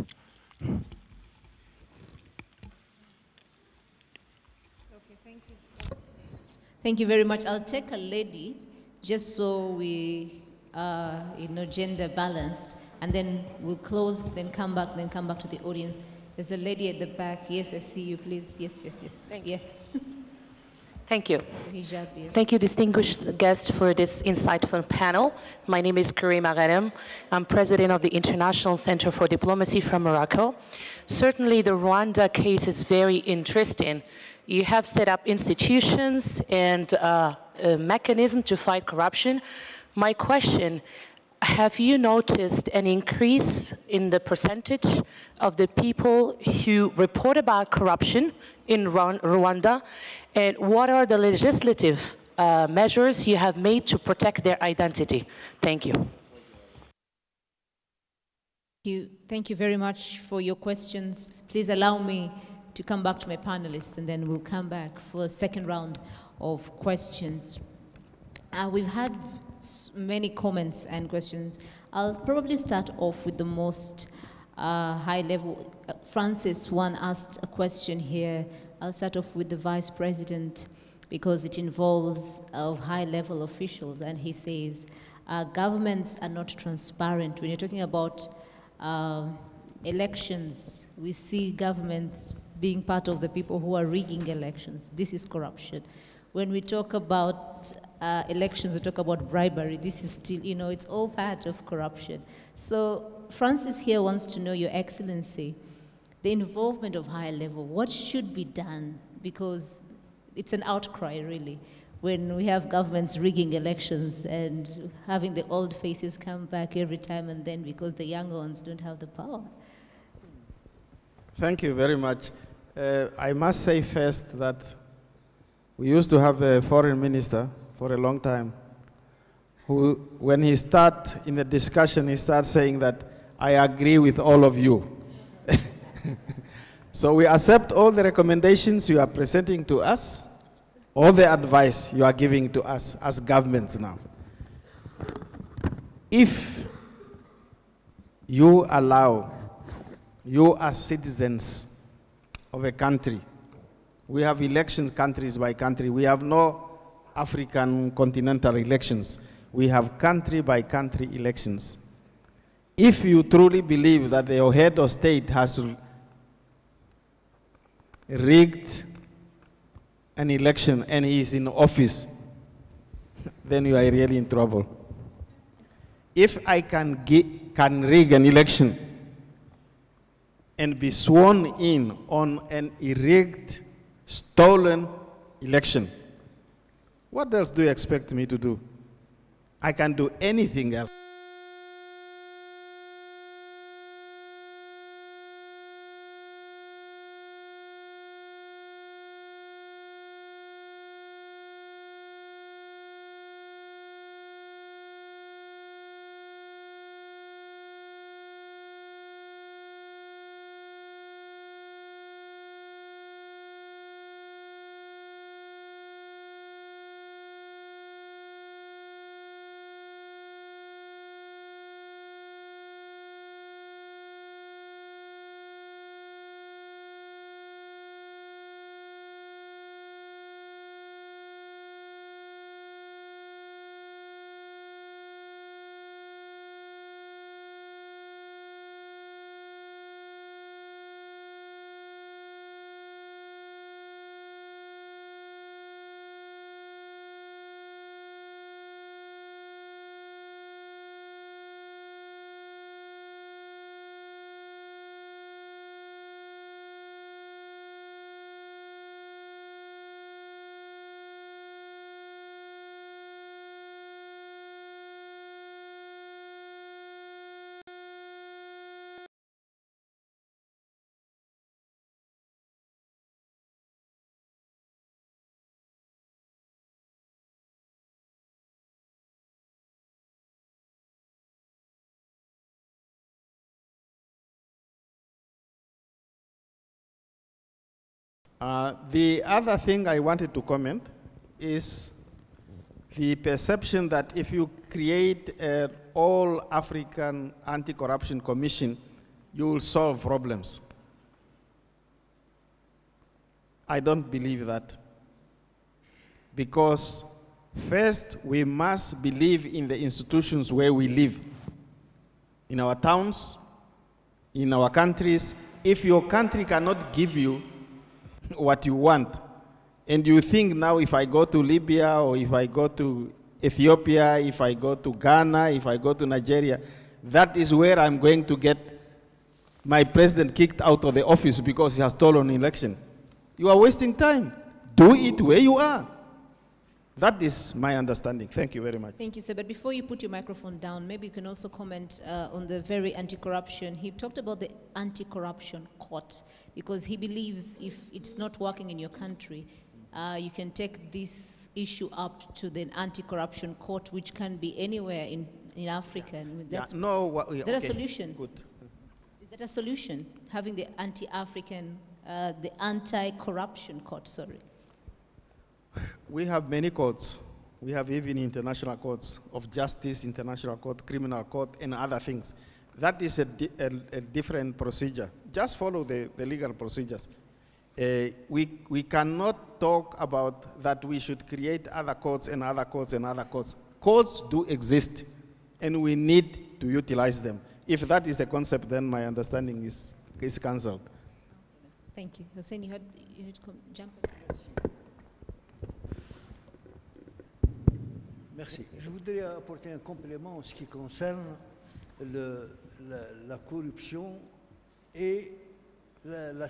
Thank you very much. I'll take a lady, just so we are, gender balanced. And then we'll close, then come back to the audience. There's a lady at the back. Yes, I see you, please. Yes. Thank you. Yeah. Thank you. Hijab, yes. Thank you, distinguished guest, for this insightful panel. My name is Karima Ghanem. I'm president of the International Center for Diplomacy from Morocco. Certainly, the Rwanda case is very interesting. You have set up institutions and a mechanism to fight corruption. My question, have you noticed an increase in the percentage of the people who report about corruption in Rwanda? And what are the legislative measures you have made to protect their identity? Thank you. Thank you very much for your questions. Please allow me to come back to my panelists, and then we'll come back for a second round of questions. We've had many comments and questions. I'll probably start off with the most high level. Francis, one asked a question here. I'll start off with the Vice President because it involves high level officials, and he says, governments are not transparent. When you're talking about elections, we see governments being part of the people who are rigging elections. This is corruption. When we talk about elections, we talk about bribery. This is still, it's all part of corruption. So Francis here wants to know, Your Excellency, the involvement of higher level, what should be done? Because it's an outcry, really, when we have governments rigging elections and having the old faces come back every time and then because the younger ones don't have the power. Thank you very much. I must say first that we used to have a foreign minister for a long time who, when he starts in the discussion, he starts saying that, I agree with all of you. So we accept all the recommendations you are presenting to us, all the advice you are giving to us as governments now. If you allow, you as citizens of a country, we have elections countries by country. We have no African continental elections. We have country by country elections. If you truly believe that the head of state has rigged an election and he is in office, then you are really in trouble. If I can rig an election and be sworn in on an rigged, stolen election, what else do you expect me to do? I can do anything else. The other thing I wanted to comment is the perception that if you create an all-African anti-corruption commission, you will solve problems. I don't believe that. Because first, we must believe in the institutions where we live. in our towns, in our countries. If your country cannot give you what you want, and you think now if I go to Libya or if I go to Ethiopia, if I go to Ghana, if I go to Nigeria, that is where I'm going to get my president kicked out of the office because he has stolen an election. You are wasting time. Do it where you are. That is my understanding. Thank you very much. Thank you, sir. But before you put your microphone down, maybe you can also comment on the very anti-corruption. He talked about the anti-corruption court because he believes if it's not working in your country, you can take this issue up to the anti-corruption court, which can be anywhere in Africa. And that's, is that a solution? Good. Is that a solution, having the anti-African, the anti-corruption court, sorry? We have many courts. We have even international courts of justice, international court, criminal court, and other things. That is a different procedure. Just follow the legal procedures. We cannot talk about that we should create other courts and other courts and other courts. Courts do exist, and we need to utilize them. If that is the concept, then my understanding is cancelled. Thank you. Hussein, you had to jump in. Merci. Je voudrais apporter un complément en ce qui concerne la corruption et la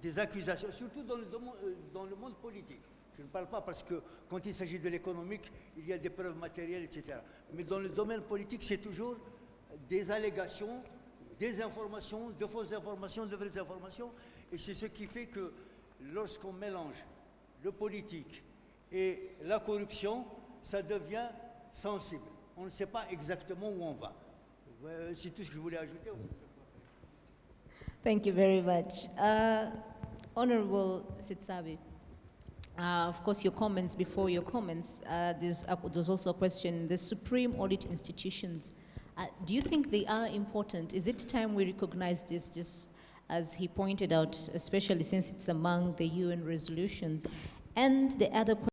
des accusations, surtout dans le monde politique. Je ne parle pas parce que quand il s'agit de l'économique, il y a des preuves matérielles, etc. Mais dans le domaine politique, c'est toujours des allégations, des informations, de fausses informations, de vraies informations. Et c'est ce qui fait que lorsqu'on mélange le politique et la corruption, ça devient sensible. On ne sait pas exactement où on va. C'est tout ce que je voulais ajouter. Thank you very much. Honorable Sitsabi, of course, your comments before your comments, there's also a question, the Supreme Audit Institutions, do you think they are important? Is it time we recognize this, just as he pointed out, especially since it's among the UN resolutions? And the other question,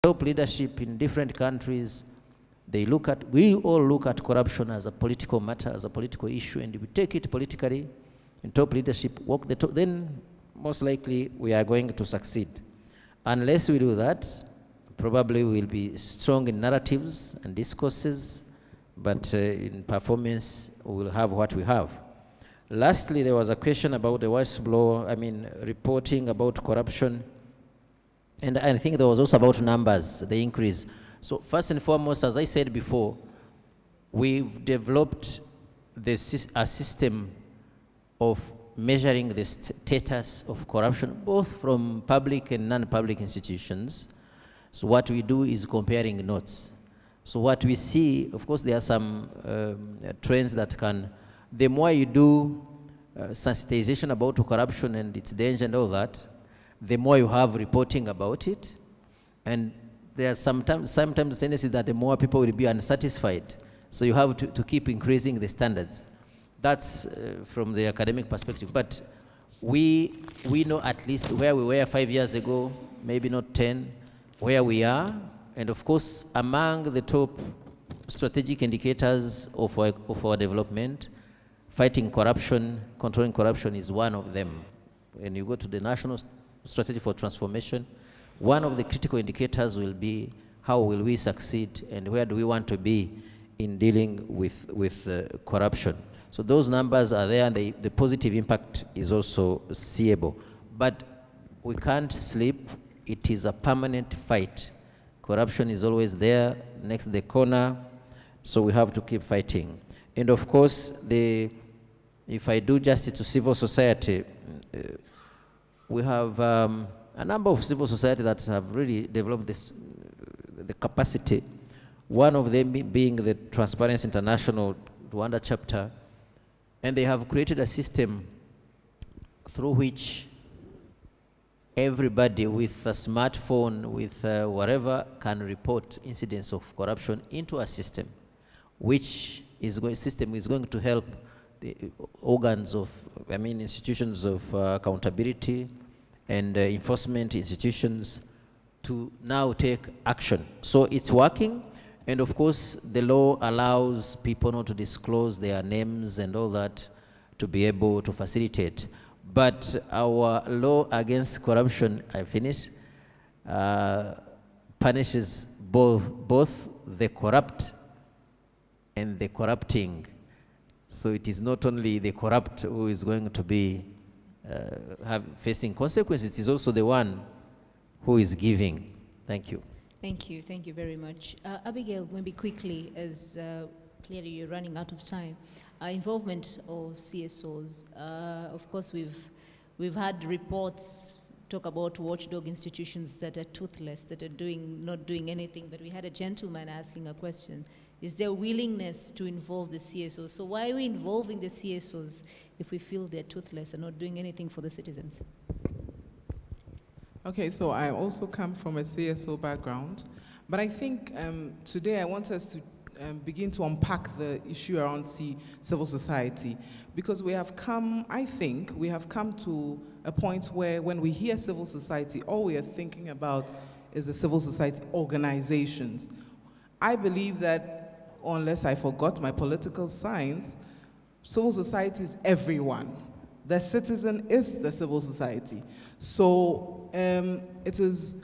top leadership in different countries, we all look at corruption as a political matter, as a political issue, and if we take it politically in top leadership, walk the talk, then most likely we are going to succeed. Unless we do that, probably we'll be strong in narratives and discourses, but in performance, we'll have what we have. Lastly, there was a question about the whistleblower, reporting about corruption. And I think there was also about numbers, the increase. So first and foremost, as I said before, we've developed a system of measuring the status of corruption, both from public and non-public institutions. So what we do is comparing notes. So what we see, of course, there are some trends that the more you do sensitization about corruption and its danger and all that, the more you have reporting about it. And there are sometimes tendency that the more people will be unsatisfied. So you have to keep increasing the standards. That's from the academic perspective. But we know at least where we were 5 years ago, maybe not 10, where we are. And of course, among the top strategic indicators of our development, fighting corruption, controlling corruption is one of them. When you go to the National Strategy for Transformation, one of the critical indicators will be how will we succeed and where do we want to be in dealing with corruption. So those numbers are there, and the positive impact is also seeable. But we can't sleep. It is a permanent fight. Corruption is always there, next the corner, so we have to keep fighting. And of course, if I do justice to civil society, we have a number of civil society that have really developed the capacity. One of them being the Transparency International Rwanda chapter, and they have created a system through which everybody with a smartphone, with whatever, can report incidents of corruption into a system, which system is going to help the organs of, institutions of accountability and enforcement institutions to now take action. So it's working, and of course the law allows people not to disclose their names and all that to be able to facilitate. But our law against corruption, punishes both the corrupt and the corrupting. So it is not only the corrupt who is going to be facing consequences, it is also the one who is giving. Thank you. Thank you very much. Abigail, maybe quickly, as clearly you're running out of time. Involvement of CSOs. Of course, we've had reports talk about watchdog institutions that are toothless, that are not doing anything, but we had a gentleman asking a question. Is there willingness to involve the CSOs? So why are we involving the CSOs if we feel they're toothless and not doing anything for the citizens? Okay, so I also come from a CSO background, but I think today I want us to begin to unpack the issue around civil society, because we have come, I think, we have come to a point where when we hear civil society, all we are thinking about is the civil society organizations. I believe that, unless I forgot my political science, civil society is everyone. The citizen is the civil society. So it is,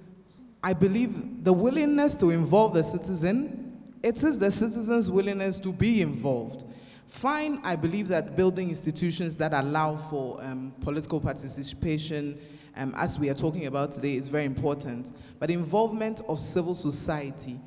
I believe, the willingness to involve the citizen, it is the citizen's willingness to be involved. Fine, I believe that building institutions that allow for political participation, as we are talking about today, is very important. But involvement of civil society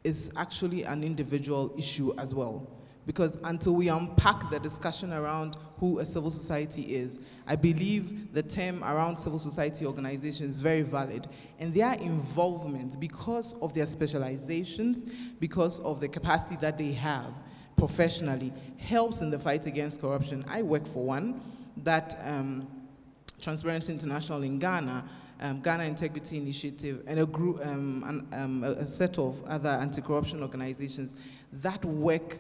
is actually an individual issue as well. Because until we unpack the discussion around who a civil society is, I believe the term around civil society organization is very valid. And their involvement, because of their specializations, because of the capacity that they have professionally, helps in the fight against corruption. I work for one, that Transparency International in Ghana, Ghana Integrity Initiative, and a group, a set of other anti-corruption organizations that work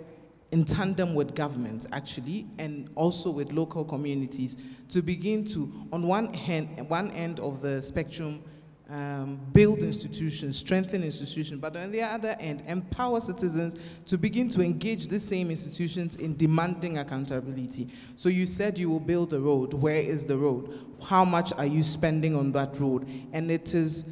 in tandem with government, actually, and also with local communities, to begin to, on one end of the spectrum, build institutions, strengthen institutions, but on the other end, empower citizens to begin to engage these same institutions in demanding accountability. So you said you will build a road. Where is the road? How much are you spending on that road? And it is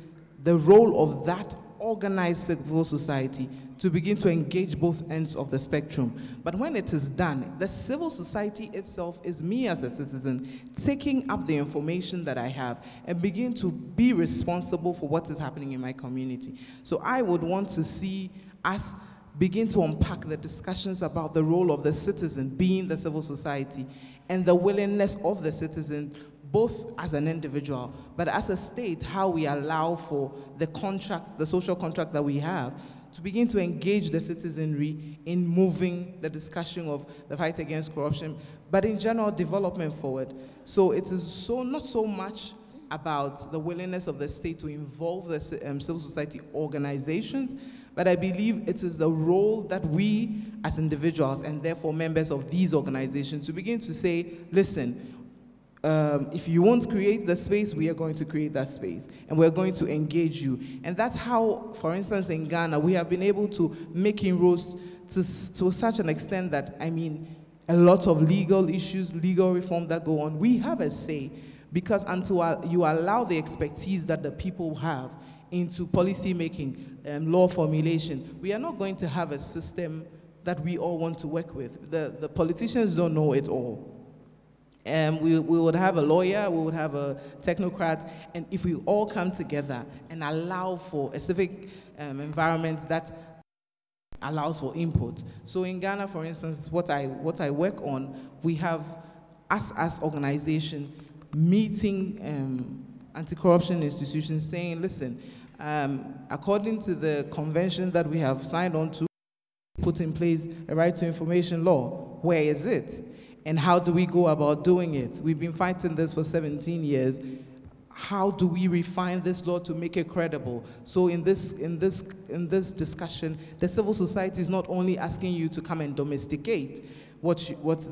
the role of that organized civil society to begin to engage both ends of the spectrum. But when it is done, the civil society itself is me as a citizen taking up the information that I have and begin to be responsible for what is happening in my community. So I would want to see us begin to unpack the discussions about the role of the citizen being the civil society and the willingness of the citizen, both as an individual, but as a state, how we allow for the contract, the social contract that we have, to begin to engage the citizenry in moving the discussion of the fight against corruption, but in general development forward. So it is not so much about the willingness of the state to involve the civil society organizations, but I believe it is the role that we as individuals and therefore members of these organizations to begin to say, listen, if you won't create the space, we are going to create that space, and we're going to engage you. And that's how, for instance, in Ghana, we have been able to make inroads to such an extent that, I mean, a lot of legal issues, legal reform that go on, we have a say, because until you allow the expertise that the people have into policy making, law formulation, we are not going to have a system that we all want to work with. The politicians don't know it all. We would have a lawyer, we would have a technocrat, and if we all come together and allow for a civic environment that allows for input. So in Ghana, for instance, what I work on, we have us as organization meeting anti-corruption institutions saying, listen, according to the convention that we have signed on to, put in place a right to information law, where is it? And how do we go about doing it? We've been fighting this for 17 years. How do we refine this law to make it credible? So in this discussion, the civil society is not only asking you to come and domesticate what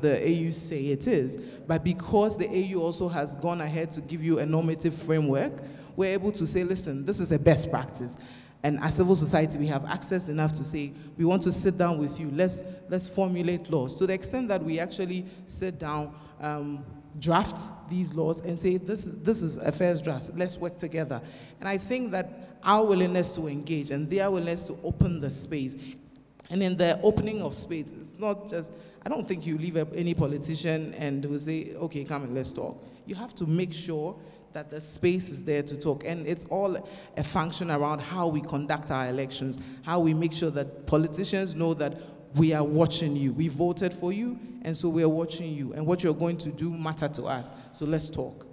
the AU say it is, but because the AU also has gone ahead to give you a normative framework, we're able to say, listen, this is a best practice. And as civil society, we have access enough to say, we want to sit down with you, let's formulate laws. To the extent that we actually sit down, draft these laws and say, this is a first draft, let's work together. And I think that our willingness to engage and their willingness to open the space, and in the opening of space, it's not just, I don't think you leave any politician and will say, okay, come and let's talk. You have to make sure that the space is there to talk. And it's all a function around how we conduct our elections, how we make sure that politicians know that we are watching you. We voted for you, and so we are watching you. And what you're going to do matter to us. So let's talk.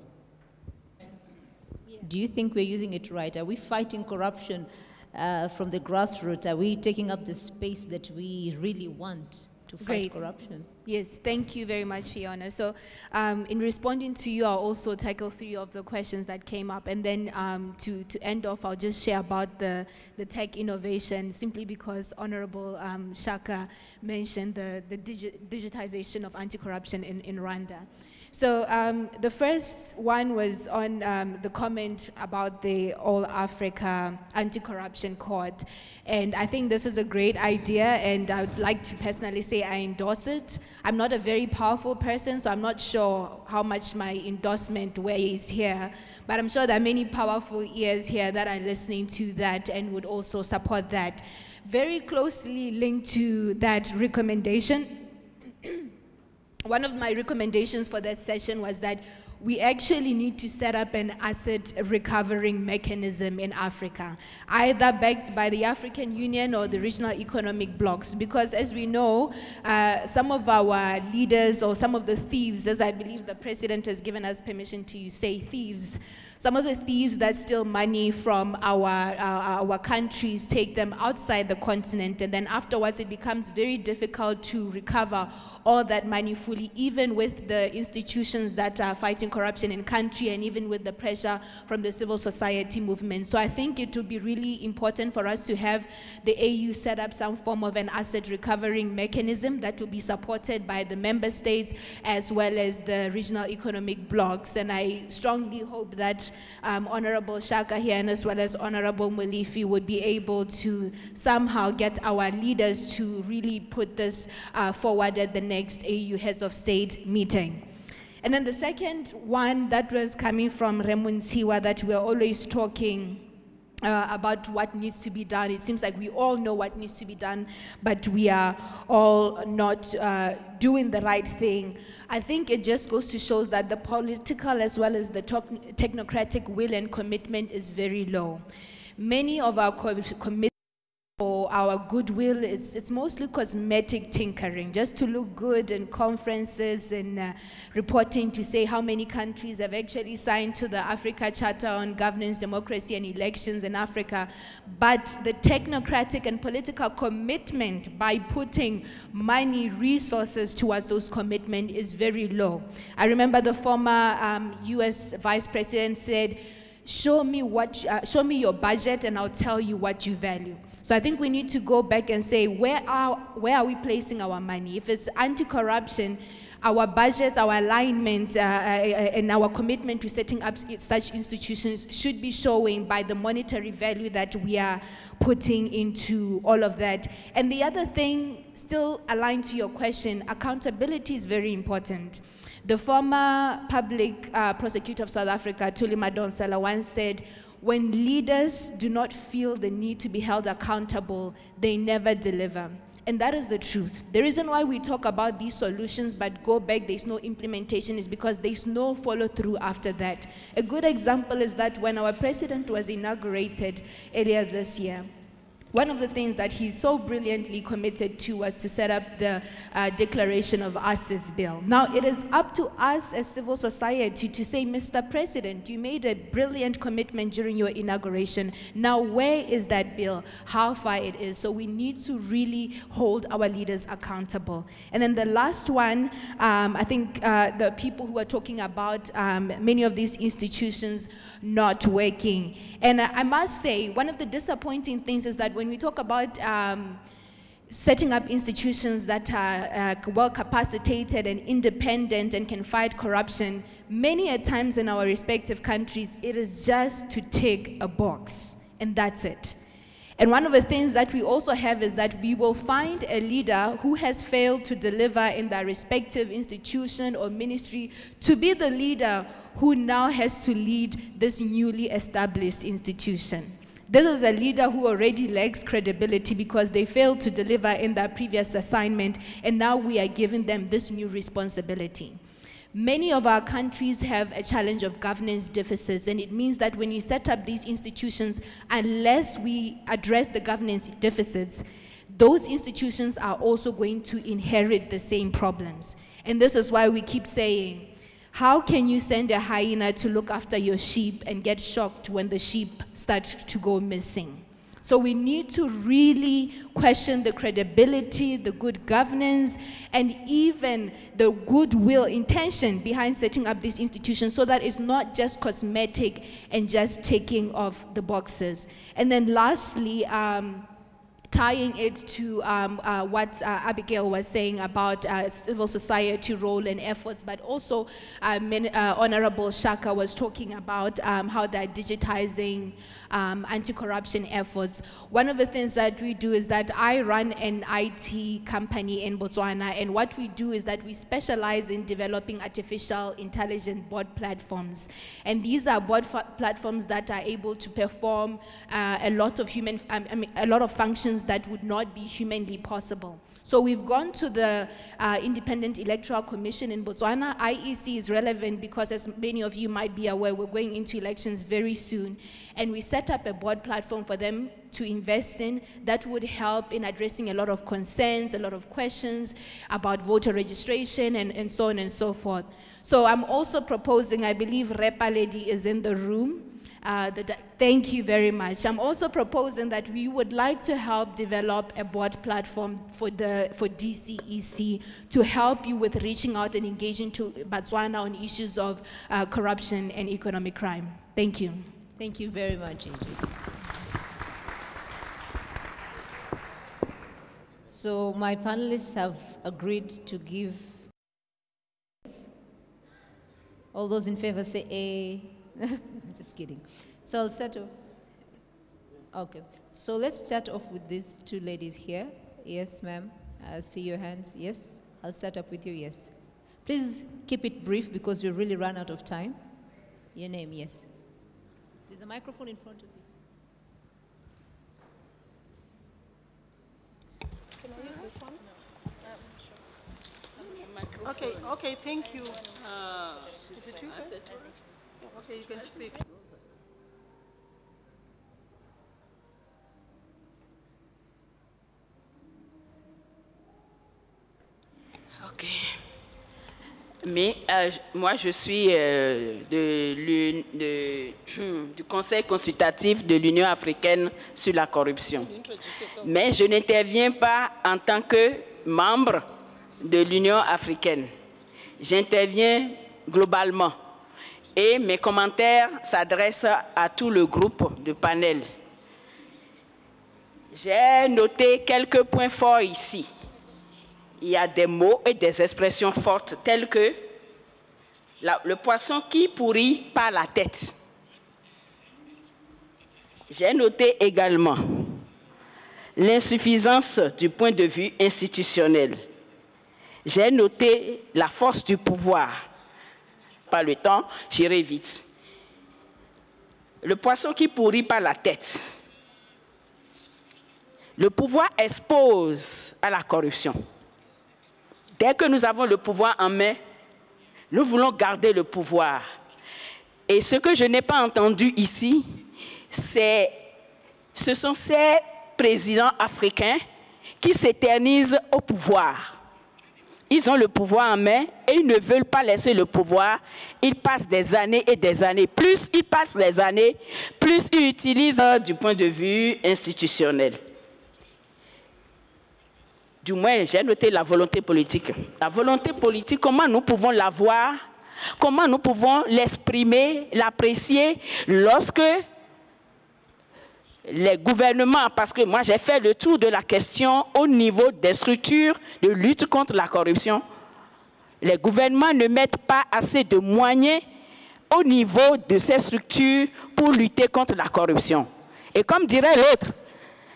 Do you think we're using it right? Are we fighting corruption from the grassroots? Are we taking up the space that we really want to fight corruption? Yes, thank you very much, Fiona. So in responding to you, I'll also tackle 3 of the questions that came up. And then to end off, I'll just share about the tech innovation, simply because Honorable Shaka mentioned the digitization of anti-corruption in Rwanda. So the first one was on the comment about the All Africa Anti-Corruption Court. And I think this is a great idea, and I would like to personally say I endorse it. I'm not a very powerful person, so I'm not sure how much my endorsement weighs here, but I'm sure there are many powerful ears here that are listening to that and would also support that. Very closely linked to that recommendation, one of my recommendations for this session was that we actually need to set up an asset recovering mechanism in Africa, either backed by the African Union or the regional economic blocs, because as we know, some of our leaders or some of the thieves, as I believe the president has given us permission to say thieves, some of the thieves that steal money from our countries take them outside the continent, and then afterwards it becomes very difficult to recover all that money fully, even with the institutions that are fighting fighting corruption in country, and even with the pressure from the civil society movement. So I think it would be really important for us to have the AU set up some form of an asset recovering mechanism that will be supported by the member states as well as the regional economic blocs. And I strongly hope that Honorable Shaka here and as well as Honorable Molefe would be able to somehow get our leaders to really put this forward at the next AU Heads of State meeting. And then the second one that was coming from Remunziwa, that we're always talking about what needs to be done. It seems like we all know what needs to be done, but we are all not doing the right thing. I think it just goes to show that the political as well as the technocratic will and commitment is very low. Many of our commitments or our goodwill, it's mostly cosmetic tinkering, just to look good in conferences and reporting to say how many countries have actually signed to the Africa Charter on Governance, Democracy and Elections in Africa. But the technocratic and political commitment by putting money, resources towards those commitments is very low. I remember the former US Vice President said, show me your budget and I'll tell you what you value. So I think we need to go back and say, where are we placing our money? If it's anti-corruption, our budgets, our alignment, and our commitment to setting up such institutions should be showing by the monetary value that we are putting into all of that. And the other thing, still aligned to your question, accountability is very important. The former public prosecutor of South Africa, Thuli Madonsela, once said, when leaders do not feel the need to be held accountable, they never deliver. And that is the truth. The reason why we talk about these solutions but go back, there's no implementation, is because there's no follow through after that. A good example is that when our president was inaugurated earlier this year, one of the things that he so brilliantly committed to was to set up the Declaration of Assets Bill. Now, it is up to us as civil society to say, Mr. President, you made a brilliant commitment during your inauguration. Now, where is that bill? How far it is? So we need to really hold our leaders accountable. And then the last one, I think the people who are talking about many of these institutions not working. And I must say, one of the disappointing things is that when we talk about setting up institutions that are well capacitated and independent and can fight corruption, many a times in our respective countries, it is just to tick a box, and that's it. And one of the things that we also have is that we will find a leader who has failed to deliver in their respective institution or ministry to be the leader who now has to lead this newly established institution. This is a leader who already lacks credibility because they failed to deliver in their previous assignment, and now we are giving them this new responsibility. Many of our countries have a challenge of governance deficits, and it means that when we set up these institutions, unless we address the governance deficits, those institutions are also going to inherit the same problems. And this is why we keep saying, how can you send a hyena to look after your sheep and get shocked when the sheep start to go missing? So we need to really question the credibility, the good governance, and even the goodwill intention behind setting up these institutions so that it's not just cosmetic and just ticking off the boxes. And then lastly, tying it to what Abigail was saying about civil society role and efforts, but also Honorable Shaka was talking about how they're digitizing anti-corruption efforts. One of the things that we do is that I run an IT company in Botswana, and what we do is that we specialize in developing artificial intelligence board platforms. And these are board platforms that are able to perform a lot of functions that would not be humanly possible. So we've gone to the Independent Electoral Commission in Botswana. IEC is relevant because, as many of you might be aware, we're going into elections very soon. And we set up a board platform for them to invest in that would help in addressing a lot of concerns, a lot of questions about voter registration and so on and so forth. So I'm also proposing, I believe Repa Lady is in the room, Thank you very much. I'm also proposing that we would like to help develop a board platform for DCEC to help you with reaching out and engaging to Botswana on issues of corruption and economic crime. Thank you. Thank you very much, Inji. So my panelists have agreed to give. All those in favor say A. Just kidding. So I'll start off. Okay. So let's start off with these two ladies here. Yes, ma'am. I see your hands. Yes. I'll start up with you. Yes. Please keep it brief because we really run out of time. Your name, yes. There's a microphone in front of you. Can I use this one? Okay, okay, thank you. Is it you first? Okay, you can speak. Ok. Mais moi, je suis du Conseil consultatif de l'Union africaine sur la corruption. Mais je n'interviens pas en tant que membre de l'Union africaine. J'interviens globalement. Et mes commentaires s'adressent à tout le groupe de panel. J'ai noté quelques points forts ici. Il y a des mots et des expressions fortes telles que le poisson qui pourrit par la tête. J'ai noté également l'insuffisance du point de vue institutionnel. J'ai noté la force du pouvoir. Pas le temps, j'irai vite. Le poisson qui pourrit par la tête. Le pouvoir expose à la corruption. Dès que nous avons le pouvoir en main, nous voulons garder le pouvoir. Et ce que je n'ai pas entendu ici, ce sont ces présidents africains qui s'éternisent au pouvoir. Ils ont le pouvoir en main et ils ne veulent pas laisser le pouvoir. Ils passent des années et des années. Plus ils passent les années, plus ils utilisent du point de vue institutionnel. Du moins, j'ai noté la volonté politique. La volonté politique, comment nous pouvons l'avoir, comment nous pouvons l'exprimer, l'apprécier lorsque les gouvernements, parce que moi j'ai fait le tour de la question au niveau des structures de lutte contre la corruption, les gouvernements ne mettent pas assez de moyens au niveau de ces structures pour lutter contre la corruption. Et comme dirait l'autre,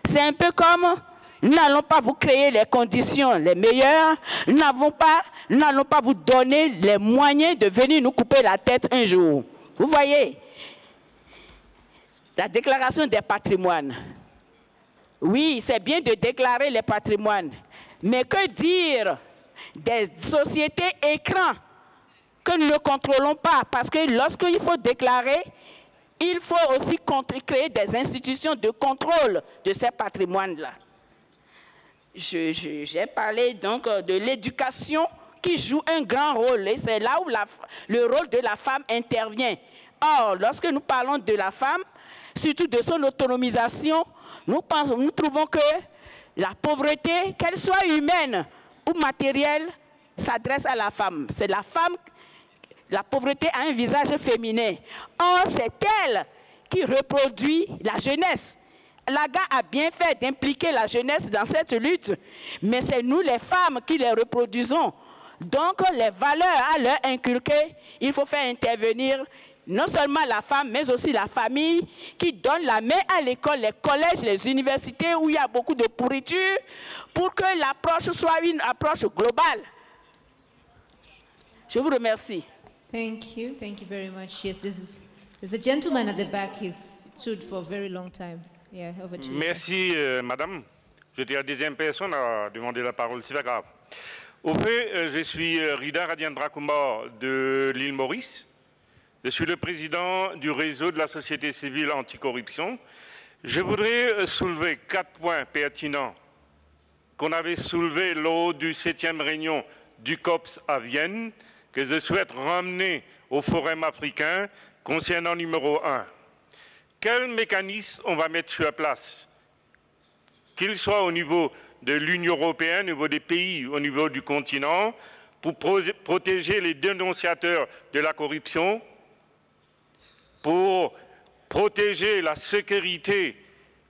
c'est un peu comme nous n'allons pas vous créer les conditions les meilleures, nous n'allons pas vous donner les moyens de venir nous couper la tête un jour. Vous voyez, la déclaration des patrimoines. Oui, c'est bien de déclarer les patrimoines, mais que dire des sociétés écrans que nous ne contrôlons pas? Parce que lorsqu'il faut déclarer, il faut aussi créer des institutions de contrôle de ces patrimoines-là. J'ai parlé donc de l'éducation qui joue un grand rôle et c'est là où le rôle de la femme intervient. Or, lorsque nous parlons de la femme, surtout de son autonomisation, nous trouvons que la pauvreté, qu'elle soit humaine ou matérielle, s'adresse à la femme. C'est la femme, la pauvreté a un visage féminin. Or, c'est elle qui reproduit la jeunesse. Laga a bien fait d'impliquer la jeunesse dans cette lutte, mais c'est nous les femmes qui les reproduisons. Donc les valeurs à leur inculquer, il faut faire intervenir non seulement la femme, mais aussi la famille qui donne la main à l'école, les collèges, les universités où il y a beaucoup de pourriture pour que l'approche soit une approche globale. Je vous remercie. Thank you very much. Yes, there's a gentleman at the back. He's stood for a very long time. Yeah, over to you. Merci, madame. J'étais la deuxième personne à demander la parole, c'est pas grave. Au fait, je suis Rida Radiendra Kumba de l'île Maurice. Je suis le président du réseau de la société civile anticorruption. Je voudrais soulever 4 points pertinents qu'on avait soulevés lors du 7e réunion du COPS à Vienne, que je souhaite ramener au Forum africain concernant numéro 1. quel mécanisme on va mettre sur place, qu'il soit au niveau de l'Union européenne, au niveau des pays, au niveau du continent, pour protéger les dénonciateurs de la corruption, pour protéger la sécurité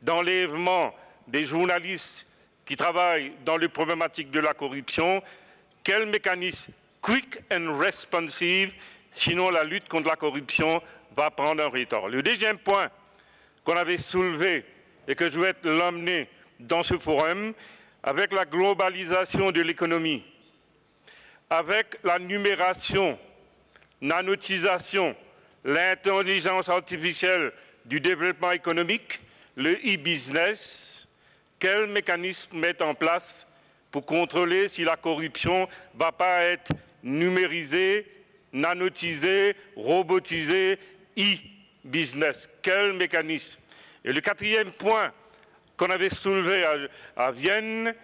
d'enlèvement des journalistes qui travaillent dans les problématiques de la corruption, quel mécanisme quick and responsive, sinon la lutte contre la corruption va prendre un retard. Le deuxième point qu'on avait soulevé et que je vais l'emmener dans ce forum, avec la globalisation de l'économie, avec la numération, nanotisation, l'intelligence artificielle du développement économique, le e-business, quel mécanisme mettre en place pour contrôler si la corruption ne va pas être numérisée, nanotisée, robotisée, e-business. Quel mécanisme? Et le quatrième point qu'on avait soulevé à Vienne,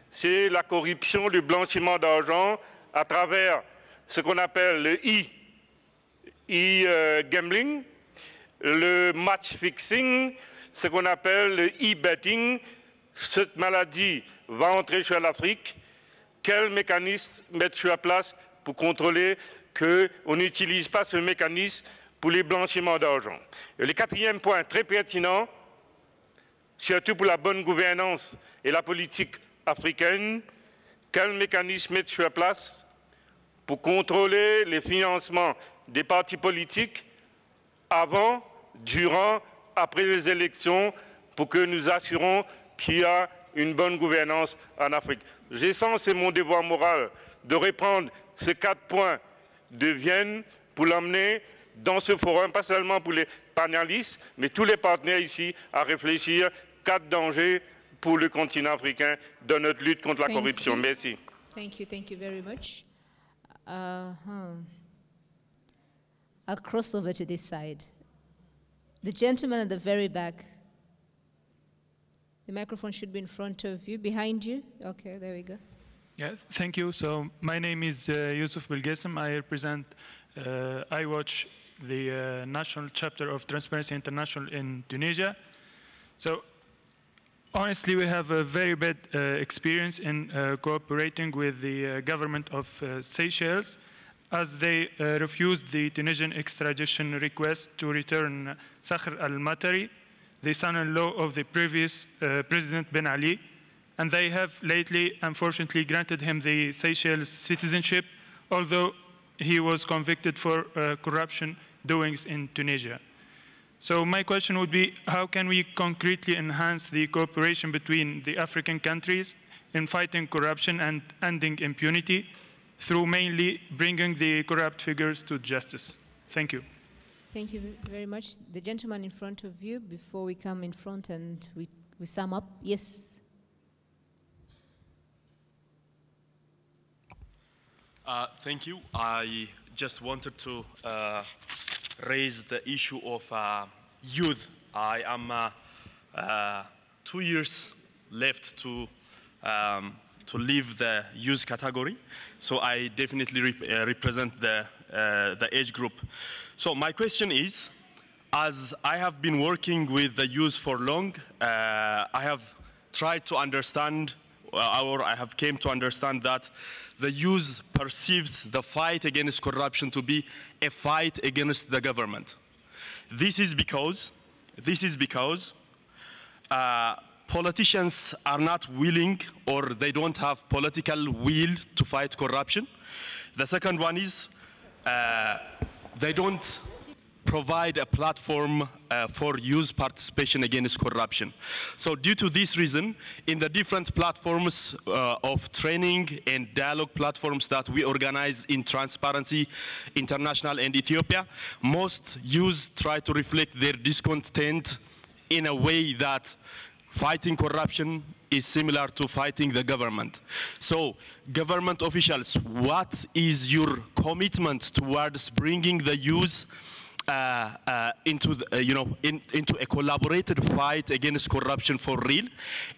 c'est la corruption, le blanchiment d'argent à travers ce qu'on appelle le e-gambling, le match fixing, ce qu'on appelle le e-betting. Cette maladie va entrer sur l'Afrique. Quel mécanisme mettre sur place pour contrôler qu'on n'utilise pas ce mécanisme pour les blanchiments d'argent? Et le quatrième point très pertinent, surtout pour la bonne gouvernance et la politique africaine, quel mécanisme mettre sur place pour contrôler les financements des partis politiques avant, durant, après les élections, pour que nous assurons qu'il y a une bonne gouvernance en Afrique. Je sens, c'est mon devoir moral de reprendre ces 4 points de Vienne pour l'emmener dans ce forum, pas seulement pour les panélistes, mais tous les partenaires ici à réfléchir 4 dangers pour le continent africain dans notre lutte contre la corruption. Merci. Thank you very much. I'll cross over to this side. The gentleman at the very back. The microphone should be in front of you, behind you. Okay, there we go. Yeah, thank you. So my name is Yusuf Belgesem. I represent iWatch, the national chapter of Transparency International in Tunisia. So honestly, we have a very bad experience in cooperating with the government of Seychelles, as they refused the Tunisian extradition request to return Sakhr al-Matari, the son-in-law of the previous President Ben Ali, and they have lately, unfortunately, granted him the Seychelles citizenship, although he was convicted for corruption doings in Tunisia. So my question would be, how can we concretely enhance the cooperation between the African countries in fighting corruption and ending impunity through mainly bringing the corrupt figures to justice? Thank you. Thank you very much. The gentleman in front of you, before we come in front and we sum up. Yes. Thank you. I just wanted to raise the issue of youth. I am 2 years left to leave the youth category, so I definitely represent the age group. So my question is, as I have been working with the youth for long, I have tried to understand, or I have came to understand that the youth perceives the fight against corruption to be a fight against the government. This is because politicians are not willing, or they don't have political will to fight corruption. The second one is they don't provide a platform for youth participation against corruption. So due to this reason, in the different platforms of training and dialogue platforms that we organize in Transparency International and Ethiopia, most youth try to reflect their discontent in a way that fighting corruption is similar to fighting the government. So, government officials, what is your commitment towards bringing the youth into a collaborated fight against corruption for real,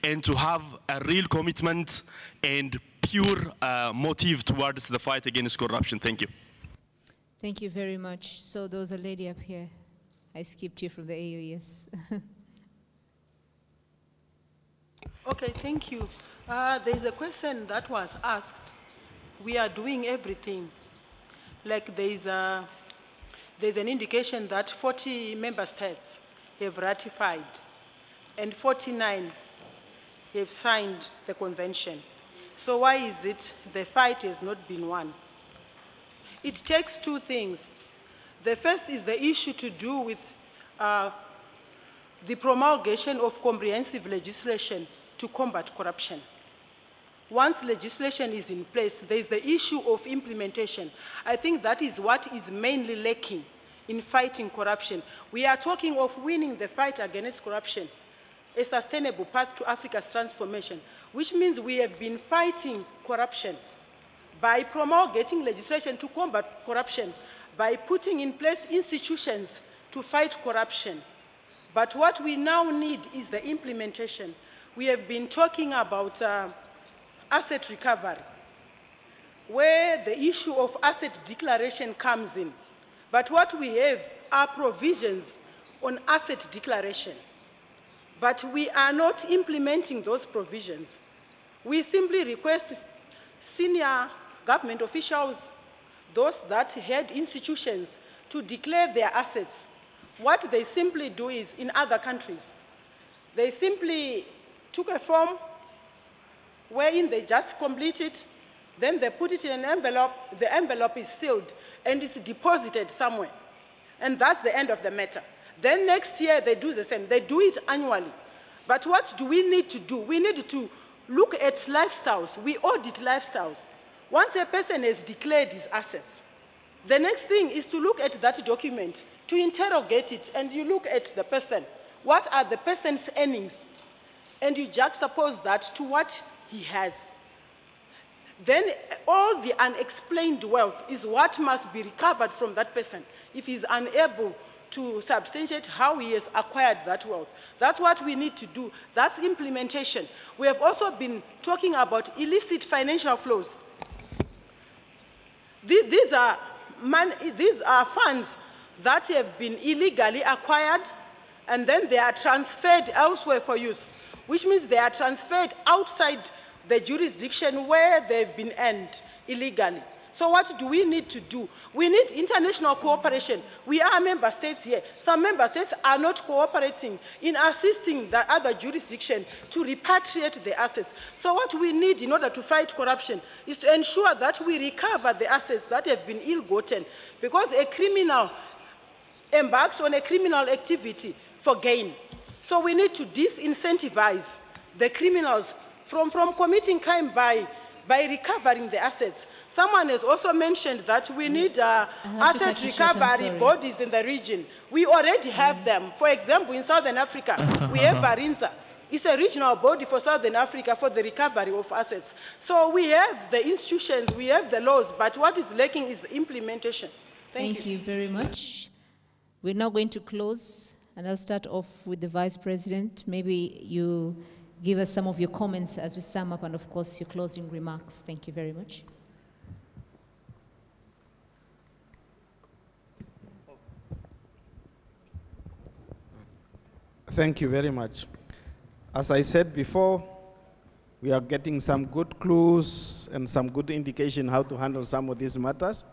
and to have a real commitment and pure motive towards the fight against corruption? Thank you. Thank you very much. So, there's a lady up here. I skipped you from the AU, yes. Okay, thank you. There's a question that was asked. We are doing everything. Like there's an indication that 40 member states have ratified and 49 have signed the convention. So why is it the fight has not been won? It takes two things. The first is the issue to do with the promulgation of comprehensive legislation to combat corruption. Once legislation is in place, there is the issue of implementation. I think that is what is mainly lacking in fighting corruption. We are talking of winning the fight against corruption, a sustainable path to Africa's transformation, which means we have been fighting corruption by promulgating legislation to combat corruption, by putting in place institutions to fight corruption. But what we now need is the implementation. We have been talking about asset recovery, where the issue of asset declaration comes in. But what we have are provisions on asset declaration. But we are not implementing those provisions. We simply request senior government officials, those that head institutions, to declare their assets. What they simply do is, in other countries, they simply took a form wherein they just complete it, then they put it in an envelope, the envelope is sealed, and it's deposited somewhere. And that's the end of the matter. Then next year, they do the same. They do it annually. But what do we need to do? We need to look at lifestyles. We audit lifestyles. Once a person has declared his assets, the next thing is to look at that document, to interrogate it, and you look at the person. What are the person's earnings? And you juxtapose that to what he has. Then all the unexplained wealth is what must be recovered from that person if he's unable to substantiate how he has acquired that wealth. That's what we need to do. That's implementation. We have also been talking about illicit financial flows. These are funds that have been illegally acquired, and then they are transferred elsewhere for use, which means they are transferred outside the jurisdiction where they've been earned illegally. So what do we need to do? We need international cooperation. We are member states here. Some member states are not cooperating in assisting the other jurisdiction to repatriate the assets. So what we need in order to fight corruption is to ensure that we recover the assets that have been ill-gotten, because a criminal embarks on a criminal activity for gain. So we need to disincentivize the criminals from committing crime by recovering the assets. Someone has also mentioned that we need asset recovery bodies in the region. We already have them. For example, in Southern Africa, we have Arinza. It's a regional body for Southern Africa for the recovery of assets. So we have the institutions, we have the laws, but what is lacking is the implementation. Thank you very much. We're now going to close, and I'll start off with the Vice President. Maybe you give us some of your comments as we sum up, and of course, your closing remarks. Thank you very much. Thank you very much. As I said before, we are getting some good clues and some good indication how to handle some of these matters.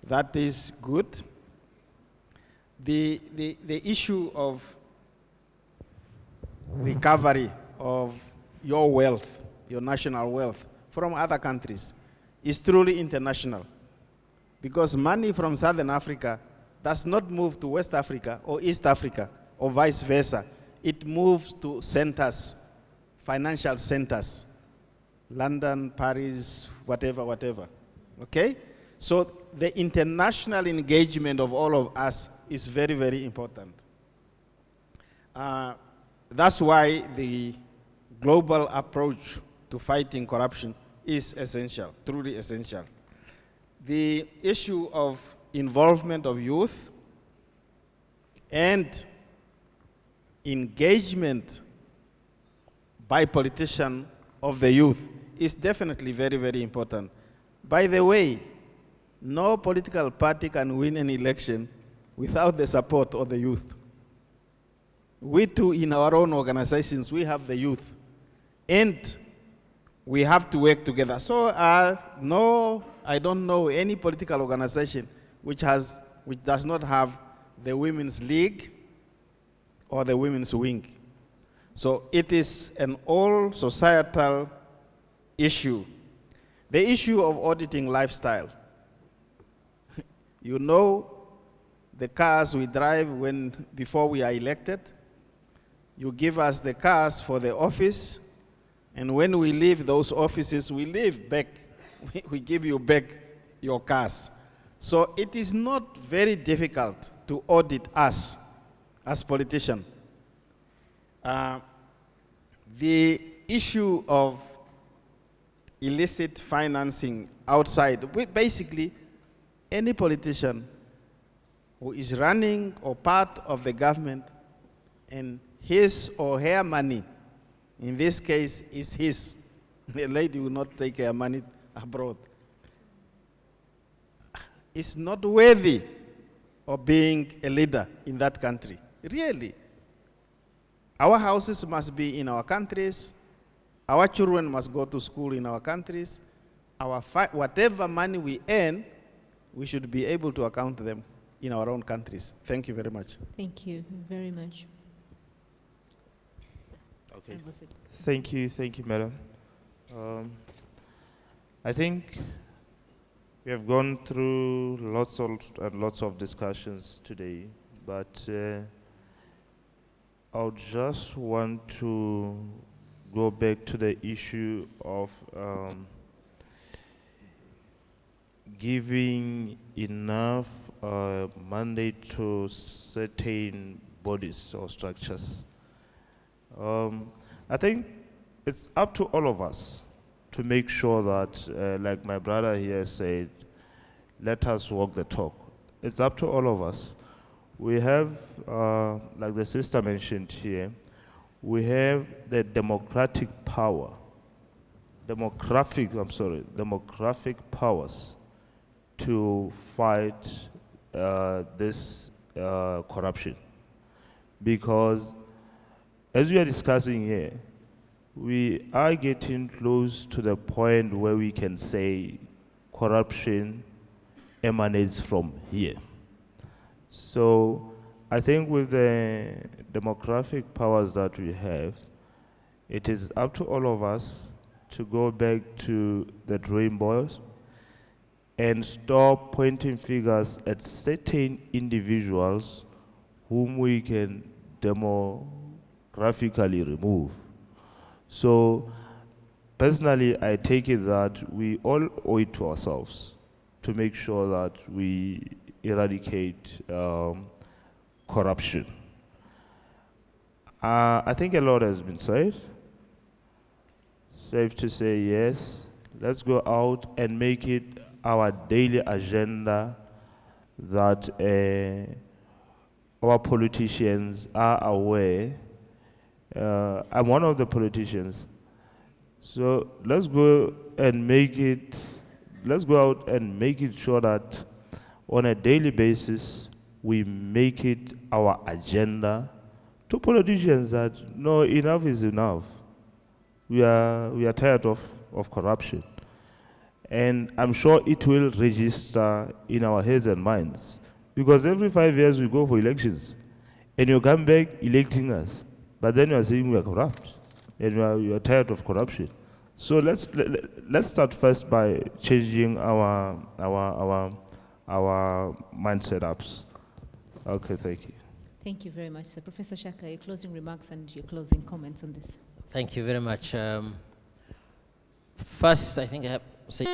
That is good. The issue of recovery of your wealth, your national wealth, from other countries is truly international. Because money from Southern Africa does not move to West Africa or East Africa or vice versa. It moves to centers, financial centers, London, Paris, whatever, whatever. Okay? So the international engagement of all of us is very, very important. That's why the global approach to fighting corruption is essential, truly essential. The issue of involvement of youth and engagement by politicians of the youth is definitely very, very important. By the way, no political party can win an election without the support of the youth. we too, in our own organizations, we have the youth. And we have to work together. So no, I don't know any political organization which does not have the Women's League or the Women's Wing. So it is an all societal issue. The issue of auditing lifestyle. You know the cars we drive before we are elected. You give us the cars for the office, and when we leave those offices, we leave back. We give you back your cars. So it is not very difficult to audit us as politicians. The issue of illicit financing outside, basically any politician who is running or part of the government and his or her money, in this case, is his. The lady will not take her money abroad. Is not worthy of being a leader in that country. Really. Our houses must be in our countries. Our children must go to school in our countries. Whatever money we earn, we should be able to account them in our own countries. Thank you very much. Thank you very much. Okay. Thank you, madam. I think we have gone through lots of discussions today, but I would just want to go back to the issue of giving enough mandate to certain bodies or structures. I think it's up to all of us to make sure that, like my brother here said, let us walk the talk. It's up to all of us. We have, like the sister mentioned here, we have the democratic powers to fight this corruption. Because as we are discussing here, we are getting close to the point where we can say corruption emanates from here. So I think with the democratic powers that we have, it is up to all of us to go back to the drawing boards and stop pointing fingers at certain individuals whom we can demographically remove. So personally, I take it that we all owe it to ourselves to make sure that we eradicate corruption. I think a lot has been said. Safe to say yes, let's go out and make it our daily agenda that our politicians are aware. I'm one of the politicians. So let's go and make it, let's go out and make it sure that on a daily basis, we make it our agenda to politicians that, no, enough is enough. We are tired of corruption. And I'm sure it will register in our heads and minds. Because every 5 years we go for elections. And you come back electing us. But then you are saying we are corrupt. And you are tired of corruption. So let's start first by changing our mindset ups. Okay, thank you. Thank you very much, sir. Professor Shaka, your closing remarks and your closing comments on this. Thank you very much. First, I think I have to say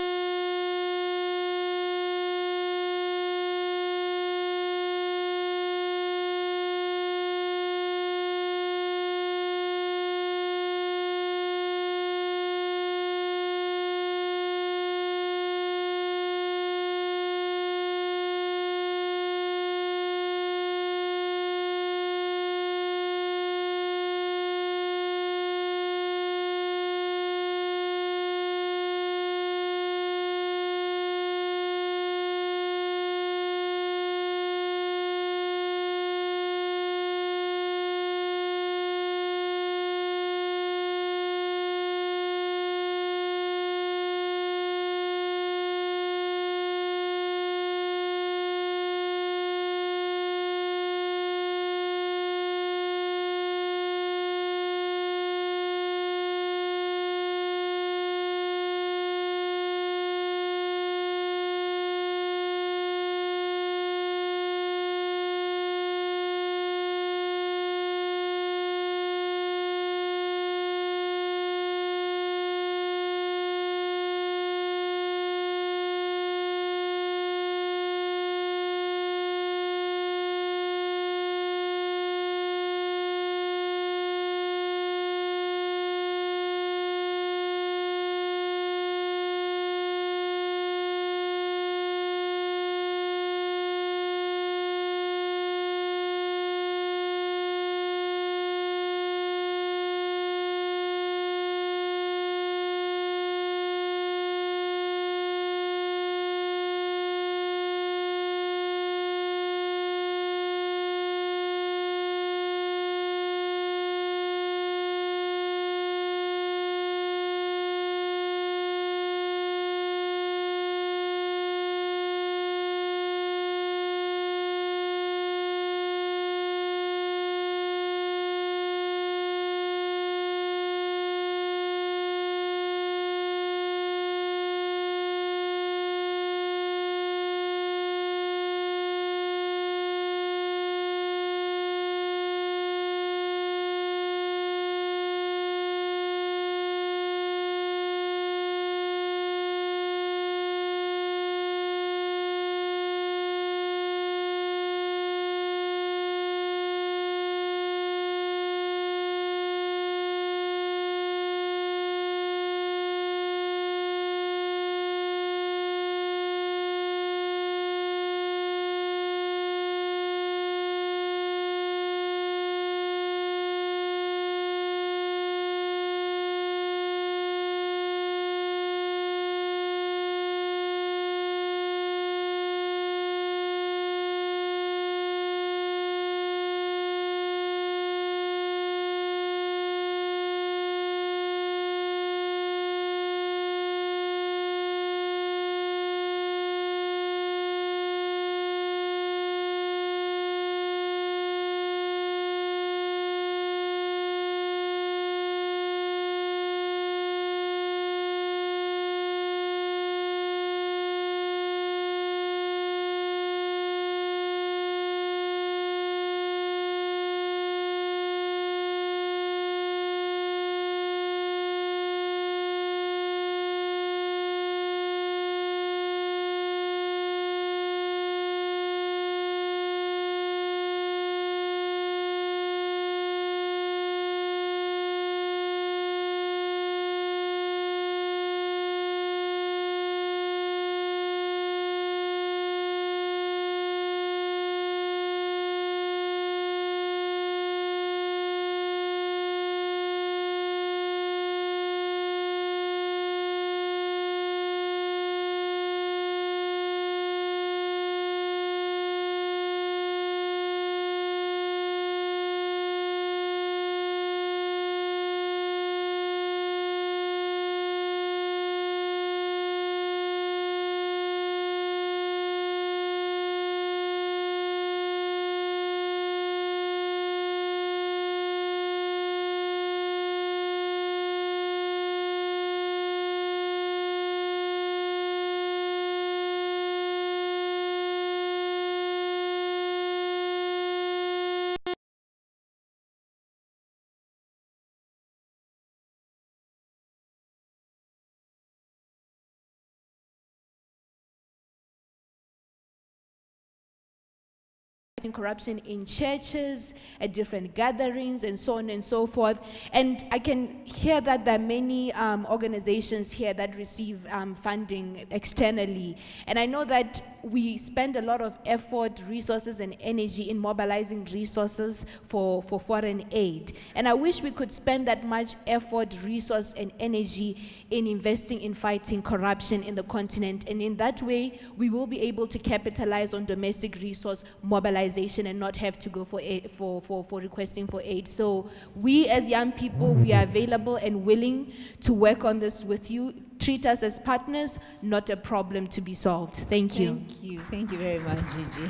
fighting corruption in churches, at different gatherings, and so on and so forth. And I can hear that there are many organizations here that receive funding externally. And I know that we spend a lot of effort, resources, and energy in mobilizing resources for foreign aid. And I wish we could spend that much effort, resource, and energy in investing in fighting corruption in the continent. And in that way, we will be able to capitalize on domestic resource mobilization and not have to go for aid, for requesting for aid. So we as young people, we are available and willing to work on this with you. Treat us as partners, not a problem to be solved. Thank you. Thank you. Thank you very much, Gigi.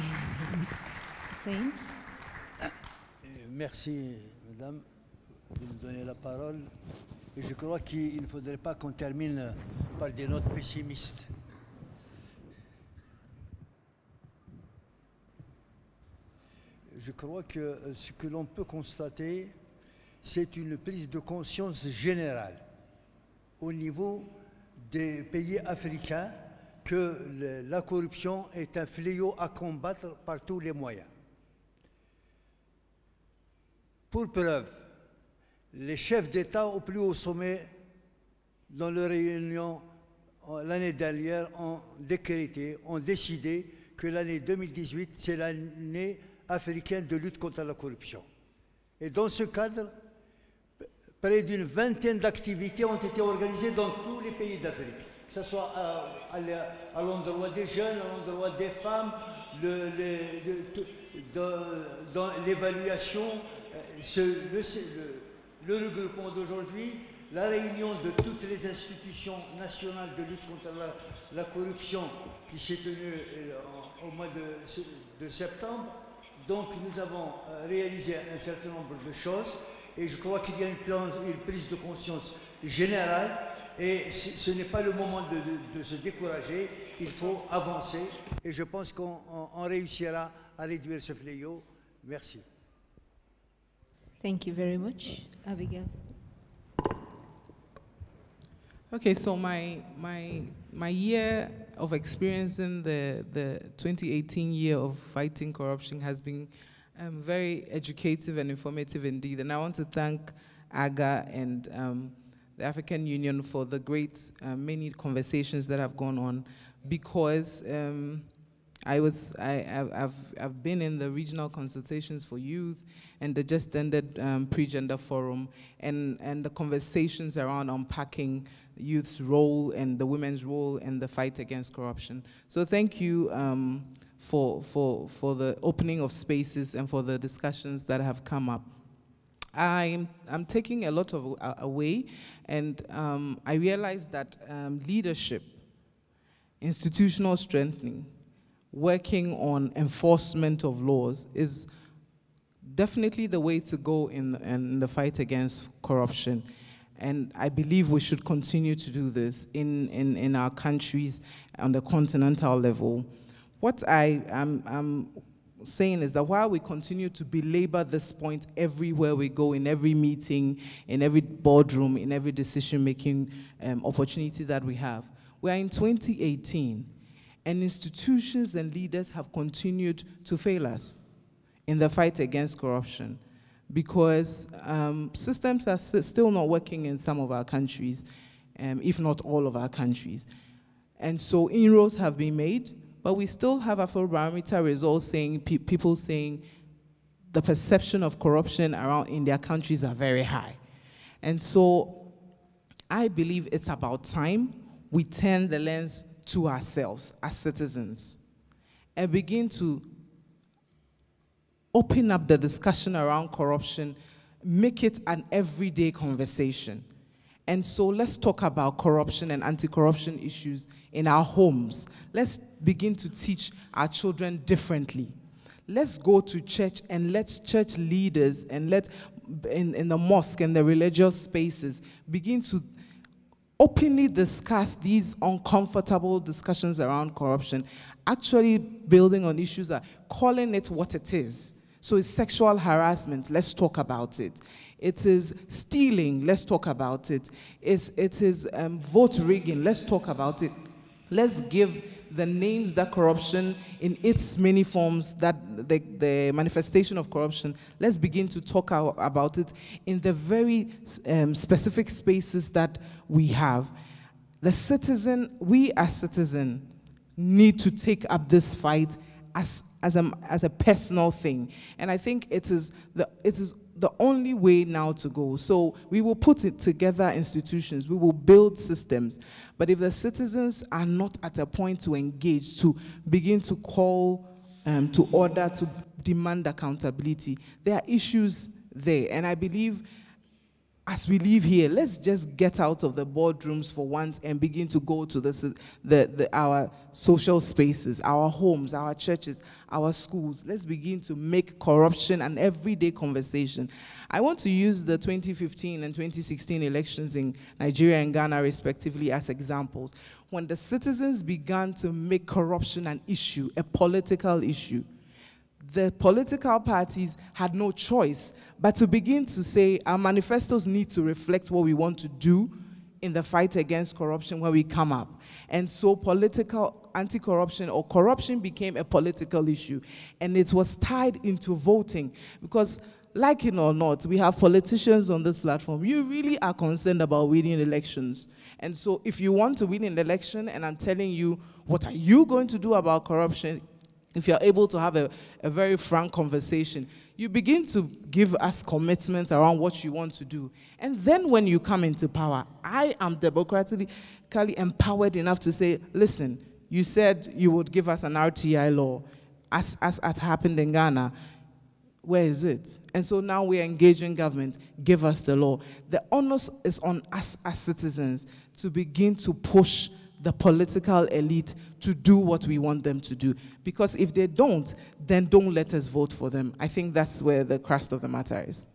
Hussein? Merci, madame, de nous donner la parole. Et je crois qu'il ne faudrait pas qu'on termine par des notes pessimistes. Je crois que ce que l'on peut constater, c'est une prise de conscience générale au niveau des pays africains que la corruption est un fléau à combattre par tous les moyens. Pour preuve, les chefs d'État au plus haut sommet, dans leur réunion l'année dernière, ont décrété, ont décidé que l'année 2018, c'est l'année africaine de lutte contre la corruption. Et dans ce cadre, près d'une vingtaine d'activités ont été organisées dans tous les pays d'Afrique, que ce soit à l'endroit des jeunes, à l'endroit des femmes, dans l'évaluation, le regroupement d'aujourd'hui, la réunion de toutes les institutions nationales de lutte contre la corruption qui s'est tenue au mois de septembre. Donc nous avons réalisé un certain nombre de choses et je crois qu'il y a une prise de conscience générale et ce n'est pas le moment de se décourager, il faut avancer et je pense qu'on réussira à réduire ce fléau. Merci. Thank you very much. Abigail. Okay, so my year of experience in the 2018 year of fighting corruption has been very educative and informative indeed. And I want to thank AGA and the African Union for the great many conversations that have gone on, because I've been in the regional consultations for youth and the just ended pre-gender forum and the conversations around unpacking youth's role and the women's role in the fight against corruption. So thank you for the opening of spaces and for the discussions that have come up. I'm taking a lot of away, and I realize that leadership, institutional strengthening, working on enforcement of laws is definitely the way to go in the fight against corruption. And I believe we should continue to do this in our countries on the continental level. What I'm saying is that while we continue to belabor this point everywhere we go, in every meeting, in every boardroom, in every decision-making opportunity that we have, we are in 2018, and institutions and leaders have continued to fail us in the fight against corruption, because systems are still not working in some of our countries, if not all of our countries. And so inroads have been made, but we still have Afrobarometer results saying, people saying the perception of corruption around in their countries are very high. And so I believe it's about time we turn the lens to ourselves as citizens and begin to open up the discussion around corruption, make it an everyday conversation. And so let's talk about corruption and anti-corruption issues in our homes. Let's begin to teach our children differently. Let's go to church and let church leaders and let in the mosque and the religious spaces begin to openly discuss these uncomfortable discussions around corruption, actually building on issues, calling it what it is. So it's sexual harassment, let's talk about it. It is stealing, let's talk about it. It is vote rigging, let's talk about it. Let's give the names that corruption in its many forms, that the manifestation of corruption, let's begin to talk about it in the very specific spaces that we have. The citizen, we as citizens, need to take up this fight as a personal thing. And I think it is the only way now to go. So we will put it together institutions, we will build systems. But if the citizens are not at a point to engage, to begin to call to order, to demand accountability, there are issues there. And I believe as we leave here, let's just get out of the boardrooms for once and begin to go to our social spaces, our homes, our churches, our schools. Let's begin to make corruption an everyday conversation. I want to use the 2015 and 2016 elections in Nigeria and Ghana respectively as examples. When the citizens began to make corruption an issue, a political issue, the political parties had no choice but to begin to say our manifestos need to reflect what we want to do in the fight against corruption when we come up. And so political anti-corruption or corruption became a political issue. And it was tied into voting because, like it or not, we have politicians on this platform. You really are concerned about winning elections. And so if you want to win an election and I'm telling you, what are you going to do about corruption? If you're able to have a very frank conversation, you begin to give us commitments around what you want to do. And then when you come into power, I am democratically empowered enough to say, listen, you said you would give us an RTI law, as happened in Ghana. Where is it? And so now we're engaging government, give us the law. The onus is on us as citizens to begin to push the political elite to do what we want them to do. Because if they don't, then don't let us vote for them. I think that's where the crux of the matter is.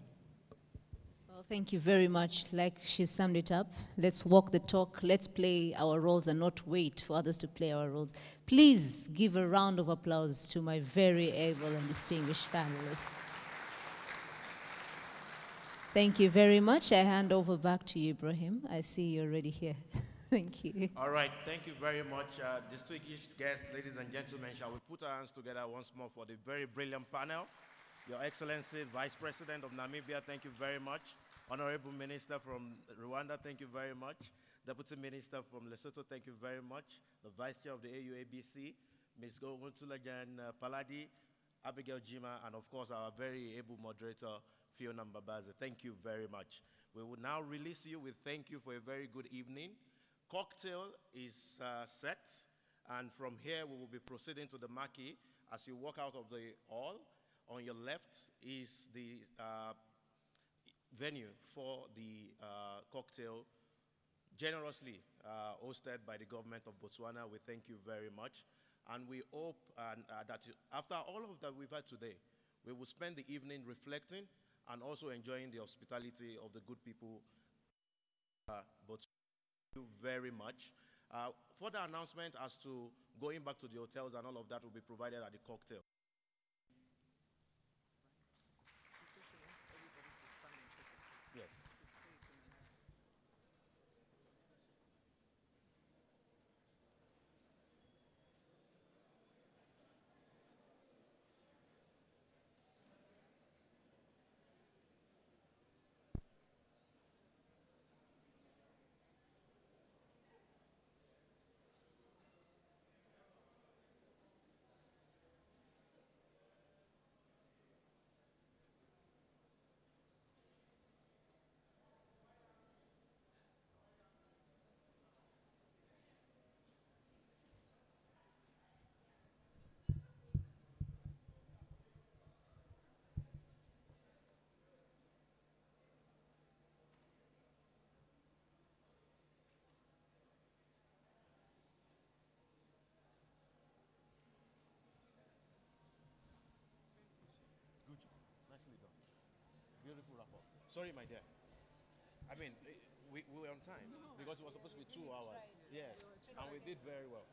Well, thank you very much. Like she summed it up, let's walk the talk, let's play our roles and not wait for others to play our roles. Please give a round of applause to my very able and distinguished panelists. Thank you very much. I hand over back to you, Ibrahim. I see you're already here. Thank you. All right, thank you very much. Distinguished guests, ladies and gentlemen, shall we put our hands together once more for the very brilliant panel? Your Excellency, Vice President of Namibia, thank you very much. Honorable Minister from Rwanda, thank you very much. Deputy Minister from Lesotho, thank you very much. The Vice Chair of the AUABC, Ms. Goguntulajan Paladi, Abigail Jima, and of course our very able moderator, Fiona Mbabazi. Thank you very much. We will now release you with thank you for a very good evening. Cocktail is set, and from here we will be proceeding to the marquee. As you walk out of the hall, on your left is the venue for the cocktail, generously hosted by the government of Botswana. We thank you very much, and we hope that after all of that we've had today, we will spend the evening reflecting and also enjoying the hospitality of the good people Botswana. Thank you very much. Further announcement as to going back to the hotels and all of that will be provided at the cocktail. Yes. Beautiful rapport. Sorry, my dear. I mean, we were on time because it was supposed to be 2 hours. Yes, and we did very well.